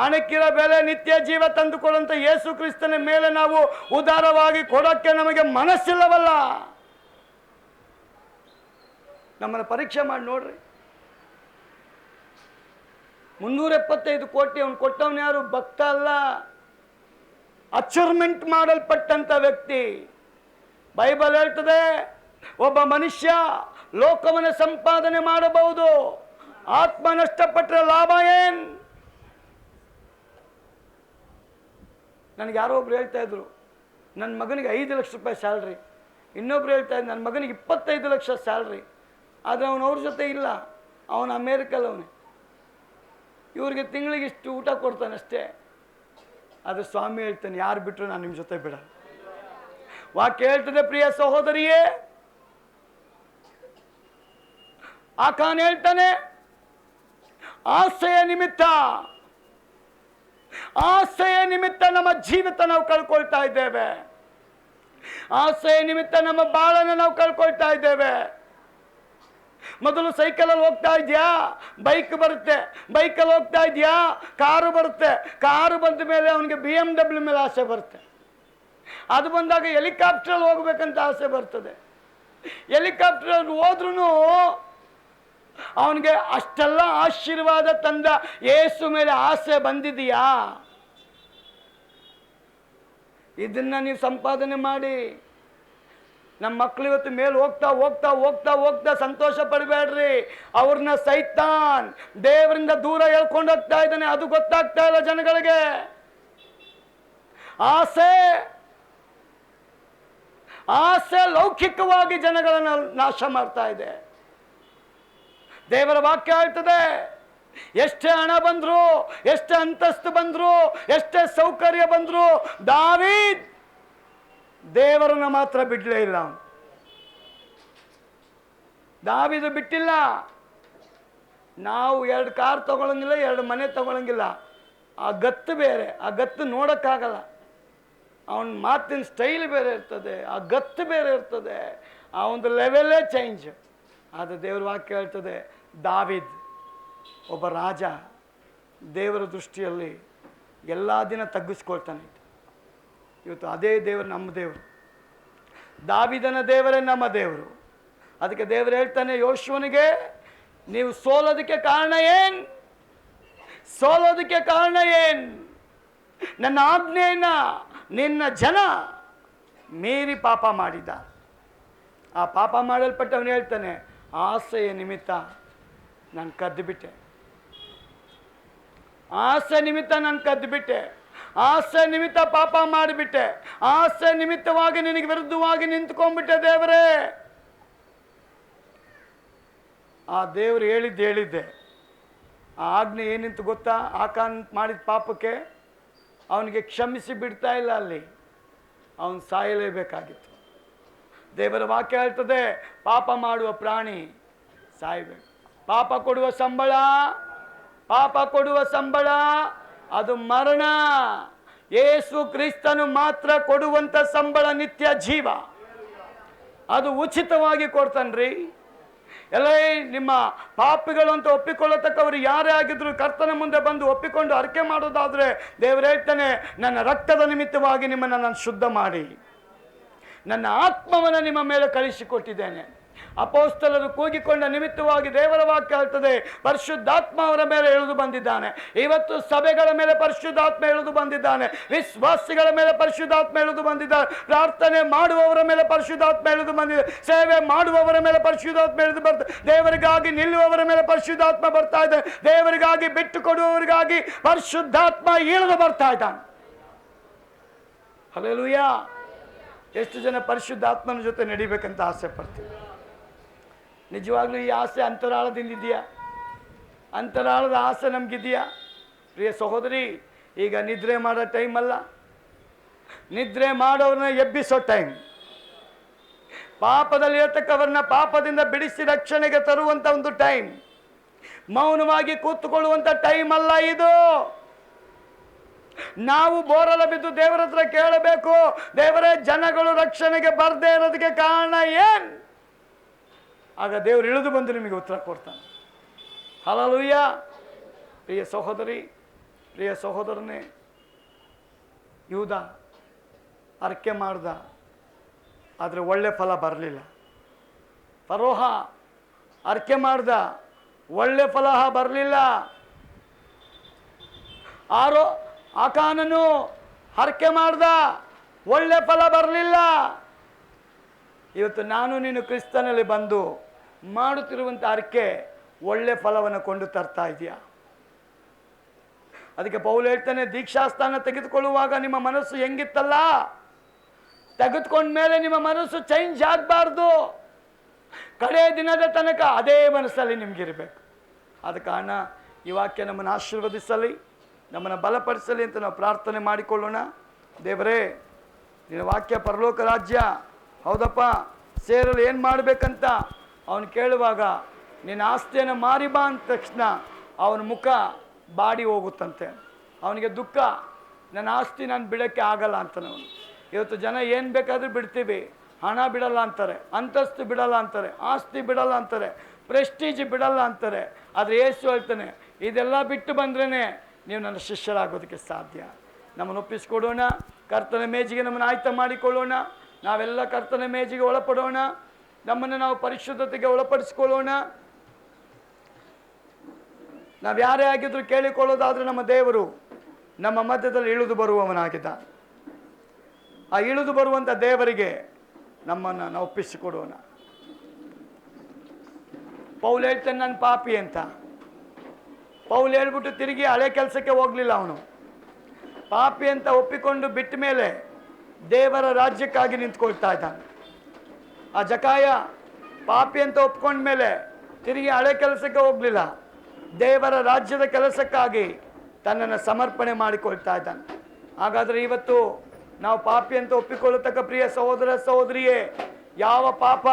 ಹಣಕ್ಕಿರೋ ಬೆಲೆ ನಿತ್ಯ ಜೀವ ತಂದುಕೊಡುವಂಥ ಯೇಸು ಕ್ರಿಸ್ತನ ಮೇಲೆ ನಾವು ಉದಾರವಾಗಿ ಕೊಡೋಕ್ಕೆ ನಮಗೆ ಮನಸ್ಸಿಲ್ಲವಲ್ಲ. ನಮ್ಮನ್ನು ಪರೀಕ್ಷೆ ಮಾಡಿ ನೋಡ್ರಿ. 375 ಕೋಟಿ ಅವನು ಕೊಟ್ಟವನು ಯಾರು? ಭಕ್ತ ಅಲ್ಲ, ಅಚೀವ್ಮೆಂಟ್ ಮಾಡಲ್ಪಟ್ಟಂಥ ವ್ಯಕ್ತಿ. ಬೈಬಲ್ ಹೇಳ್ತದೆ, ಒಬ್ಬ ಮನುಷ್ಯ ಲೋಕವನ್ನು ಸಂಪಾದನೆ ಮಾಡಬಹುದು, ಆತ್ಮ ನಷ್ಟಪಟ್ಟರೆ ಲಾಭ ಏನು? ನನಗೆ ಯಾರೋ ಒಬ್ರು ಹೇಳ್ತಾ ಇದ್ರು, ನನ್ನ ಮಗನಿಗೆ 5 ಲಕ್ಷ ರೂಪಾಯಿ ಸ್ಯಾಲ್ರಿ. ಇನ್ನೊಬ್ರು ಹೇಳ್ತಾ ಇದ್ರು, ನನ್ನ ಮಗನಿಗೆ 25 ಲಕ್ಷ ಸ್ಯಾಲ್ರಿ. ಆದರೆ ಅವನು ಅವ್ರ ಜೊತೆ ಇಲ್ಲ, ಅವನು ಅಮೇರಿಕಲ್ಲವನೇ. ಇವ್ರಿಗೆ ತಿಂಗಳಿಗೆ ಇಷ್ಟು ಊಟ ಕೊಡ್ತಾನೆ ಅಷ್ಟೇ. ಆದರೆ ಸ್ವಾಮಿ ಹೇಳ್ತಾನೆ, ಯಾರು ಬಿಟ್ಟರು ನಾನು ನಿಮ್ಮ ಜೊತೆ ಬಿಡ. ವಾಕ್ಯ ಹೇಳ್ತದೆ ಪ್ರಿಯ ಸಹೋದರಿಯೇ, ಆಕಾನ್ ಹೇಳ್ತಾನೆ, ಆಸೆಯ ನಿಮಿತ್ತ ನಮ್ಮ ಜೀವಿತ ನಾವು ಕಳ್ಕೊಳ್ತಾ ಇದ್ದೇವೆ. ಆಸೆಯ ನಿಮಿತ್ತ ನಮ್ಮ ಬಾಳನ್ನು ನಾವು ಕಳ್ಕೊಳ್ತಾ ಇದ್ದೇವೆ. ಮೊದಲು ಸೈಕಲಲ್ಲಿ ಹೋಗ್ತಾ ಇದೆಯಾ, ಬೈಕ್ ಬರುತ್ತೆ. ಬೈಕಲ್ಲಿ ಹೋಗ್ತಾ ಇದೆಯಾ, ಕಾರು ಬರುತ್ತೆ. ಕಾರು ಬಂದ ಮೇಲೆ ಅವನಿಗೆ BMW ಮೇಲೆ ಆಸೆ ಬರುತ್ತೆ. ಅದು ಬಂದಾಗ ಹೆಲಿಕಾಪ್ಟ್ರಲ್ಲಿ ಹೋಗ್ಬೇಕಂತ ಆಸೆ ಬರ್ತದೆ. ಹೆಲಿಕಾಪ್ಟ್ರಲ್ಲಿ ಹೋದ್ರೂ ಅವನಿಗೆ ಅಷ್ಟೆಲ್ಲ ಆಶೀರ್ವಾದ ತಂದ ಯೇಸು ಮೇಲೆ ಆಸೆ ಬಂದಿದೆಯಾ? ಇದನ್ನ ನೀವು ಸಂಪಾದನೆ ಮಾಡಿ. ನಮ್ಮ ಮಕ್ಕಳು ಇವತ್ತು ಮೇಲೆ ಹೋಗ್ತಾ ಹೋಗ್ತಾ ಹೋಗ್ತಾ ಹೋಗ್ತಾ ಸಂತೋಷ ಪಡಬೇಡ್ರಿ. ಅವ್ರನ್ನ ಸೈತಾನ್ ದೇವರಿಂದ ದೂರ ಹೇಳ್ಕೊಂಡು ಹೋಗ್ತಾ ಇದ್ದಾನೆ. ಅದು ಗೊತ್ತಾಗ್ತಾ ಇಲ್ಲ ಜನಗಳಿಗೆ. ಆಸೆ ಲೌಕಿಕವಾಗಿ ಜನಗಳನ್ನು ನಾಶ ಮಾಡ್ತಾ ಇದೆ. ದೇವರ ವಾಕ್ಯ ಹೇಳ್ತದೆ, ಎಷ್ಟೇ ಹಣ ಬಂದ್ರು, ಎಷ್ಟೇ ಅಂತಸ್ತು ಬಂದ್ರು, ಎಷ್ಟೇ ಸೌಕರ್ಯ ಬಂದ್ರು, ದಾವೀದ್ ದೇವರನ್ನ ಮಾತ್ರ ಬಿಡ್ಲೇ ಇಲ್ಲ. ದಾವೀದು ಬಿಟ್ಟಿಲ್ಲ. ನಾವು 2 ಕಾರ್ ತಗೊಳಂಗಿಲ್ಲ, 2 ಮನೆ ತಗೊಳಂಗಿಲ್ಲ. ಆ ಗತ್ತು ಬೇರೆ, ಆ ಗತ್ತು ನೋಡಕ್ಕಾಗಲ್ಲ. ಅವನ ಮಾತಿನ ಸ್ಟೈಲ್ ಬೇರೆ ಇರ್ತದೆ, ಆ ಗತ್ತು ಬೇರೆ ಇರ್ತದೆ, ಆ ಒಂದು ಲೆವೆಲ್ಲೇ ಚೇಂಜ್. ಆದರೆ ದೇವರ ವಾಕ್ಯ ಹೇಳ್ತದೆ, ದಾವೀದ್ ಒಬ್ಬ ರಾಜ ದೇವರ ದೃಷ್ಟಿಯಲ್ಲಿ ಎಲ್ಲ ದಿನ ತಗ್ಗಿಸ್ಕೊಳ್ತಾನೆ. ಇವತ್ತು ಅದೇ ದೇವರು ನಮ್ಮ ದೇವರು. ದಾವೀದನ ದೇವರೇ ನಮ್ಮ ದೇವರು. ಅದಕ್ಕೆ ದೇವರು ಹೇಳ್ತಾನೆ ಯೋಶುವನಿಗೆ, ನೀವು ಸೋಲೋದಕ್ಕೆ ಕಾರಣ ಏನು? ನನ್ನ ಆಜ್ಞೆಯನ್ನ ನಿನ್ನ ಜನ ಮೀರಿ ಪಾಪ ಮಾಡಿದ. ಆ ಪಾಪ ಮಾಡಲ್ಪಟ್ಟವನು ಹೇಳ್ತಾನೆ, ಆಸೆಯ ನಿಮಿತ್ತ ನಾನು ಕದ್ದು ಬಿಟ್ಟೆ. ಆಸೆ ನಿಮಿತ್ತ ಪಾಪ ಮಾಡಿಬಿಟ್ಟೆ. ಆಸೆ ನಿಮಿತ್ತವಾಗಿ ನಿನಗೆ ವಿರುದ್ಧವಾಗಿ ನಿಂತ್ಕೊಂಡ್ಬಿಟ್ಟೆ ದೇವರೇ. ಆ ದೇವರು ಹೇಳಿದ್ದೆ. ಆ ಆಜ್ಞೆ ಏನಿಂತು ಗೊತ್ತಾ? ಆಕಾನ್ ಮಾಡಿದ ಪಾಪಕ್ಕೆ ಅವನಿಗೆ ಕ್ಷಮಿಸಿ ಬಿಡ್ತಾ ಇಲ್ಲ. ಅಲ್ಲಿ ಅವನು ಸಾಯಲೇಬೇಕಾಗಿತ್ತು. ದೇವರ ವಾಕ್ಯ ಹೇಳ್ತದೆ, ಪಾಪ ಮಾಡುವ ಪ್ರಾಣಿ ಸಾಯಬೇಕು. ಪಾಪ ಕೊಡುವ ಸಂಬಳ ಅದು ಮರಣ. ಯೇಸು ಕ್ರಿಸ್ತನು ಮಾತ್ರ ಕೊಡುವಂತ ಸಂಬಳ ನಿತ್ಯ ಜೀವ. ಅದು ಉಚಿತವಾಗಿ ಕೊಡ್ತಾನ್ರಿ. ಎಲ್ಲ ನಿಮ್ಮ ಪಾಪಿಗಳು ಅಂತ ಒಪ್ಪಿಕೊಳ್ಳತಕ್ಕವರು ಯಾರೇ ಆಗಿದ್ರು ಕರ್ತನ ಮುಂದೆ ಬಂದು ಒಪ್ಪಿಕೊಂಡು ಅರಿಕೆ ಮಾಡೋದಾದ್ರೆ ದೇವರು ಹೇಳ್ತಾನೆ, ನನ್ನ ರಕ್ತದ ನಿಮಿತ್ತವಾಗಿ ನಿಮ್ಮನ್ನು ನಾನು ಶುದ್ಧ ಮಾಡಿ ನನ್ನ ಆತ್ಮವನ್ನು ನಿಮ್ಮ ಮೇಲೆ ಕಳಿಸಿಕೊಟ್ಟಿದ್ದೇನೆ. ಅಪೋಸ್ತಲರು ಕೂಗಿಕೊಂಡ ನಿಮಿತ್ತವಾಗಿ ದೇವರ ವಾಕ್ಯ ಹೇಳ್ತದೆ, ಪರಿಶುದ್ಧಾತ್ಮ ಅವರ ಮೇಲೆ ಇಳಿದು ಬಂದಿದ್ದಾನೆ. ಇವತ್ತು ಸಭೆಗಳ ಮೇಲೆ ಪರಿಶುದ್ಧಾತ್ಮ ಇಳಿದು ಬಂದಿದ್ದಾನೆ. ವಿಶ್ವಾಸಿಗಳ ಮೇಲೆ ಪರಿಶುದ್ಧಾತ್ಮ ಇಳಿದು ಬಂದಿದ್ದಾನೆ. ಪ್ರಾರ್ಥನೆ ಮಾಡುವವರ ಮೇಲೆ ಪರಿಶುದ್ಧಾತ್ಮ ಇಳಿದು ಬಂದಿದೆ. ಸೇವೆ ಮಾಡುವವರ ಮೇಲೆ ಪರಿಶುದ್ಧಾತ್ಮ ಇಳಿದು ಬರ್ತದೆ. ದೇವರಿಗಾಗಿ ನಿಲ್ಲುವವರ ಮೇಲೆ ಪರಿಶುದ್ಧಾತ್ಮ ಬರ್ತಾ ಇದೆ. ದೇವರಿಗಾಗಿ ಬಿಟ್ಟು ಕೊಡುವವರಿಗಾಗಿ ಪರಿಶುದ್ಧಾತ್ಮ ಇಳಿದು ಬರ್ತಾ ಇದ್ದಾನೆ. ಹಲ್ಲೆಲೂಯಾ. ಎಷ್ಟು ಜನ ಪರಿಶುದ್ಧಾತ್ಮನ ಜೊತೆ ನಡಿಬೇಕಂತ ಆಸೆ ಪಡ್ತೀವಿ? ನಿಜವಾಗ್ಲೂ ಈ ಆಸೆ ಅಂತರಾಳದಿಂದ ಇದೆಯಾ? ಅಂತರಾಳದ ಆಸೆ ನಮಗಿದೆಯಾ? ಪ್ರಿಯ ಸಹೋದರಿ, ಈಗ ನಿದ್ರೆ ಮಾಡೋ ಟೈಮ್ ಅಲ್ಲ, ನಿದ್ರೆ ಮಾಡೋರನ್ನ ಎಬ್ಬಿಸೋ ಟೈಮ್. ಪಾಪದಲ್ಲಿ ಇರತಕ್ಕವರನ್ನ ಪಾಪದಿಂದ ಬಿಡಿಸಿ ರಕ್ಷಣೆಗೆ ತರುವಂತ ಒಂದು ಟೈಮ್. ಮೌನವಾಗಿ ಕೂತ್ಕೊಳ್ಳುವಂತ ಟೈಮ್ ಅಲ್ಲ ಇದು. ನಾವು ಬೋರಲ ಬಿದ್ದು ದೇವರ ಹತ್ರ ಕೇಳಬೇಕು, ದೇವರೇ ಜನಗಳು ರಕ್ಷಣೆಗೆ ಬರದೇ ಇರೋದಕ್ಕೆ ಕಾರಣ ಏನ್? ಆಗ ದೇವರು ಇಳಿದು ಬಂದು ನಿಮಗೆ ಉತ್ತರ ಕೊಡ್ತಾನೆ. ಹಲ್ಲೆಲೂಯಾ. ಪ್ರಿಯ ಸಹೋದರಿ, ಪ್ರಿಯ ಸಹೋದರನೇ, ಯೂದ ಅರ್ಕೆ ಮಾಡ್ದ, ಆದರೆ ಒಳ್ಳೆ ಫಲ ಬರಲಿಲ್ಲ. ಫರೋಹ ಅರ್ಕೆ ಮಾಡ್ದ, ಒಳ್ಳೆ ಫಲ ಬರಲಿಲ್ಲ. ಆಕಾನನು ಹರಕೆ ಮಾಡ್ದ, ಒಳ್ಳೆ ಫಲ ಬರಲಿಲ್ಲ. ಇವತ್ತು ನಾನು ನೀನು ಕ್ರಿಸ್ತನಲ್ಲಿ ಬಂದು ಮಾಡುತ್ತಿರುವಂಥ ಅರ್ಕೆ ಒಳ್ಳೆ ಫಲವನ್ನು ಕೊಂಡು ತರ್ತಾ ಇದೆಯಾ? ಅದಕ್ಕೆ ಪೌಲ್ ಹೇಳ್ತಾನೆ, ದೀಕ್ಷಾಸ್ಥಾನ ತೆಗೆದುಕೊಳ್ಳುವಾಗ ನಿಮ್ಮ ಮನಸ್ಸು ಹೆಂಗಿತ್ತಲ್ಲ, ತೆಗೆದುಕೊಂಡ ಮೇಲೆ ನಿಮ್ಮ ಮನಸ್ಸು ಚೇಂಜ್ ಆಗಬಾರ್ದು. ಕಡೆ ದಿನದ ತನಕ ಅದೇ ಮನಸ್ಸಲ್ಲಿ ನಿಮಗಿರಬೇಕು. ಆದ ಕಾರಣ ಈ ವಾಕ್ಯ ನಮ್ಮನ್ನು ಆಶೀರ್ವದಿಸಲಿ, ನಮ್ಮನ್ನು ಬಲಪಡಿಸಲಿ ಅಂತ ನಾವು ಪ್ರಾರ್ಥನೆ ಮಾಡಿಕೊಳ್ಳೋಣ. ದೇವರೇ, ನಿನ್ನ ವಾಕ್ಯ ಪರಲೋಕ ರಾಜ್ಯ, ಹೌದಪ್ಪ, ಸೇರಲು ಏನು ಮಾಡಬೇಕಂತ ಅವನು ಕೇಳುವಾಗ ನಿನ್ನ ಆಸ್ತಿಯನ್ನು ಮಾರಿ ಬಾ ಅಂದ ತಕ್ಷಣ ಅವನ ಮುಖ ಬಾಡಿ ಹೋಗುತ್ತಂತೆ. ಅವನಿಗೆ ದುಃಖ, ನನ್ನ ಆಸ್ತಿ ನಾನು ಬಿಡೋಕ್ಕೆ ಆಗಲ್ಲ ಅಂತಾನೆ ಅವನು. ಇವತ್ತು ಜನ ಏನು ಬೇಕಾದರೂ ಬಿಡ್ತೀವಿ, ಹಣ ಬಿಡಲ್ಲ ಅಂತಾರೆ, ಅಂತಸ್ತು ಬಿಡಲ್ಲ ಅಂತಾರೆ, ಆಸ್ತಿ ಬಿಡಲ್ಲ ಅಂತಾರೆ, ಪ್ರೆಸ್ಟೀಜ್ ಬಿಡಲ್ಲ ಅಂತಾರೆ. ಆದರೆ ಯೇಸು ಹೇಳ್ತಾನೆ, ಇದೆಲ್ಲ ಬಿಟ್ಟು ಬಂದ್ರೇ ನೀವು ನನ್ನ ಶಿಷ್ಯರಾಗೋದಕ್ಕೆ ಸಾಧ್ಯ. ನಮ್ಮನ್ನು ಒಪ್ಪಿಸ್ಕೊಡೋಣ, ಕರ್ತನ ಮೇಜಿಗೆ ನಮ್ಮನ್ನು ಆಯ್ಕೆ ಮಾಡಿಕೊಳ್ಳೋಣ. ನಾವೆಲ್ಲ ಕರ್ತನ ಮೇಜಿಗೆ ಒಳಪಡೋಣ, ನಮ್ಮನ್ನು ನಾವು ಪರಿಶುದ್ಧತೆಗೆ ಒಳಪಡಿಸ್ಕೊಳ್ಳೋಣ. ನಾವು ಯಾರೇ ಆಗಿದ್ರು ಕೇಳಿಕೊಳ್ಳೋದಾದರೆ ನಮ್ಮ ದೇವರು ನಮ್ಮ ಮಧ್ಯದಲ್ಲಿ ಇಳಿದು ಬರುವವನಾಗಿದ್ದ. ಆ ಇಳಿದು ಬರುವಂಥ ದೇವರಿಗೆ ನಮ್ಮನ್ನು ನಾವು ಒಪ್ಪಿಸಿಕೊಡೋಣ. ಪೌಲ್ ಹೇಳ್ತಾನೆ ನಾನು ಪಾಪಿ ಅಂತ. ಪೌಲ್ ಹೇಳ್ಬಿಟ್ಟು ತಿರುಗಿ ಹಳೆ ಕೆಲಸಕ್ಕೆ ಹೋಗಲಿಲ್ಲ. ಅವನು ಪಾಪಿ ಅಂತ ಒಪ್ಪಿಕೊಂಡು ಬಿಟ್ಟ ಮೇಲೆ ದೇವರ ರಾಜ್ಯಕ್ಕಾಗಿ ನಿಂತ್ಕೊಳ್ತಾ ಇದ್ದಾನೆ. ಆ ಜಕಾಯ ಪಾಪಿ ಅಂತ ಒಪ್ಕೊಂಡ್ಮೇಲೆ ತಿರುಗಿ ಹಳೆ ಕೆಲಸಕ್ಕೆ ಹೋಗಲಿಲ್ಲ, ದೇವರ ರಾಜ್ಯದ ಕೆಲಸಕ್ಕಾಗಿ ತನ್ನನ್ನು ಸಮರ್ಪಣೆ ಮಾಡಿಕೊಳ್ತಾ ಇದ್ದಾನೆ. ಹಾಗಾದರೆ ಇವತ್ತು ನಾವು ಪಾಪಿ ಅಂತ ಒಪ್ಪಿಕೊಳ್ಳತಕ್ಕ ಪ್ರಿಯ ಸಹೋದರ ಸಹೋದರಿಯೇ, ಯಾವ ಪಾಪ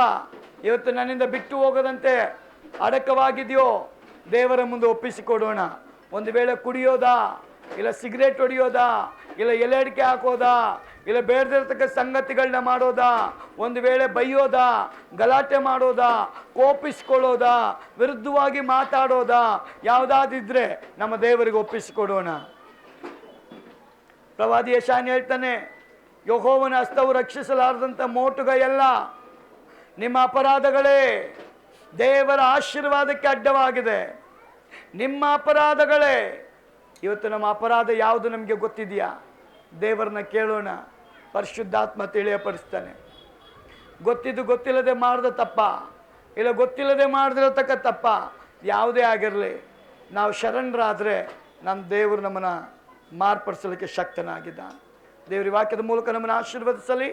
ಇವತ್ತು ನನ್ನಿಂದ ಬಿಟ್ಟು ಹೋಗದಂತೆ ಅಡಕವಾಗಿದೆಯೋ ದೇವರ ಮುಂದೆ ಒಪ್ಪಿಸಿಕೊಡೋಣ. ಒಂದು ವೇಳೆ ಕುಡಿಯೋದಾ, ಇಲ್ಲ ಸಿಗರೇಟ್ ಹೊಡಿಯೋದಾ, ಇಲ್ಲ ಎಲೆ ಅಡಿಕೆ ಹಾಕೋದಾ, ಇಲ್ಲ ಬೇಡದಿರತಕ್ಕ ಸಂಗತಿಗಳನ್ನ ಮಾಡೋದಾ, ಒಂದು ವೇಳೆ ಬೈಯೋದಾ, ಗಲಾಟೆ ಮಾಡೋದಾ, ಕೋಪಿಸ್ಕೊಳ್ಳೋದಾ, ವಿರುದ್ಧವಾಗಿ ಮಾತಾಡೋದಾ, ಯಾವುದಾದಿದ್ರೆ ನಮ್ಮ ದೇವರಿಗೆ ಒಪ್ಪಿಸಿಕೊಡೋಣ. ಪ್ರವಾದಿ ಯೆಶಾಯ ಹೇಳ್ತಾನೆ, ಯೆಹೋವನ ಹಸ್ತವು ರಕ್ಷಿಸಲಾರದಂಥ ಮೋಟುಗ ಎಲ್ಲ ನಿಮ್ಮ ಅಪರಾಧಗಳೇ ದೇವರ ಆಶೀರ್ವಾದಕ್ಕೆ ಅಡ್ಡವಾಗಿದೆ. ನಿಮ್ಮ ಅಪರಾಧಗಳೇ. ಇವತ್ತು ನಮ್ಮ ಅಪರಾಧ ಯಾವುದು ನಮಗೆ ಗೊತ್ತಿದೆಯಾ? ದೇವರನ್ನ ಕೇಳೋಣ, ಪರಿಶುದ್ಧಾತ್ಮ ತಿಳಿಯಪಡಿಸ್ತಾನೆ. ಗೊತ್ತಿದ್ದು ಗೊತ್ತಿಲ್ಲದೆ ಮಾಡಿದ ತಪ್ಪ, ಇಲ್ಲ ಗೊತ್ತಿಲ್ಲದೆ ಮಾಡದಿರತಕ್ಕ ತಪ್ಪ ಯಾವುದೇ ಆಗಿರಲಿ, ನಾವು ಶರಣರಾದರೆ ನಮ್ಮ ದೇವರು ನಮ್ಮನ್ನು ಮಾರ್ಪಡಿಸಲಿಕ್ಕೆ ಶಕ್ತನಾಗಿದ್ದಾನೆ. ದೇವರ ವಾಕ್ಯದ ಮೂಲಕ ನಮ್ಮನ್ನು ಆಶೀರ್ವದಿಸಲಿ.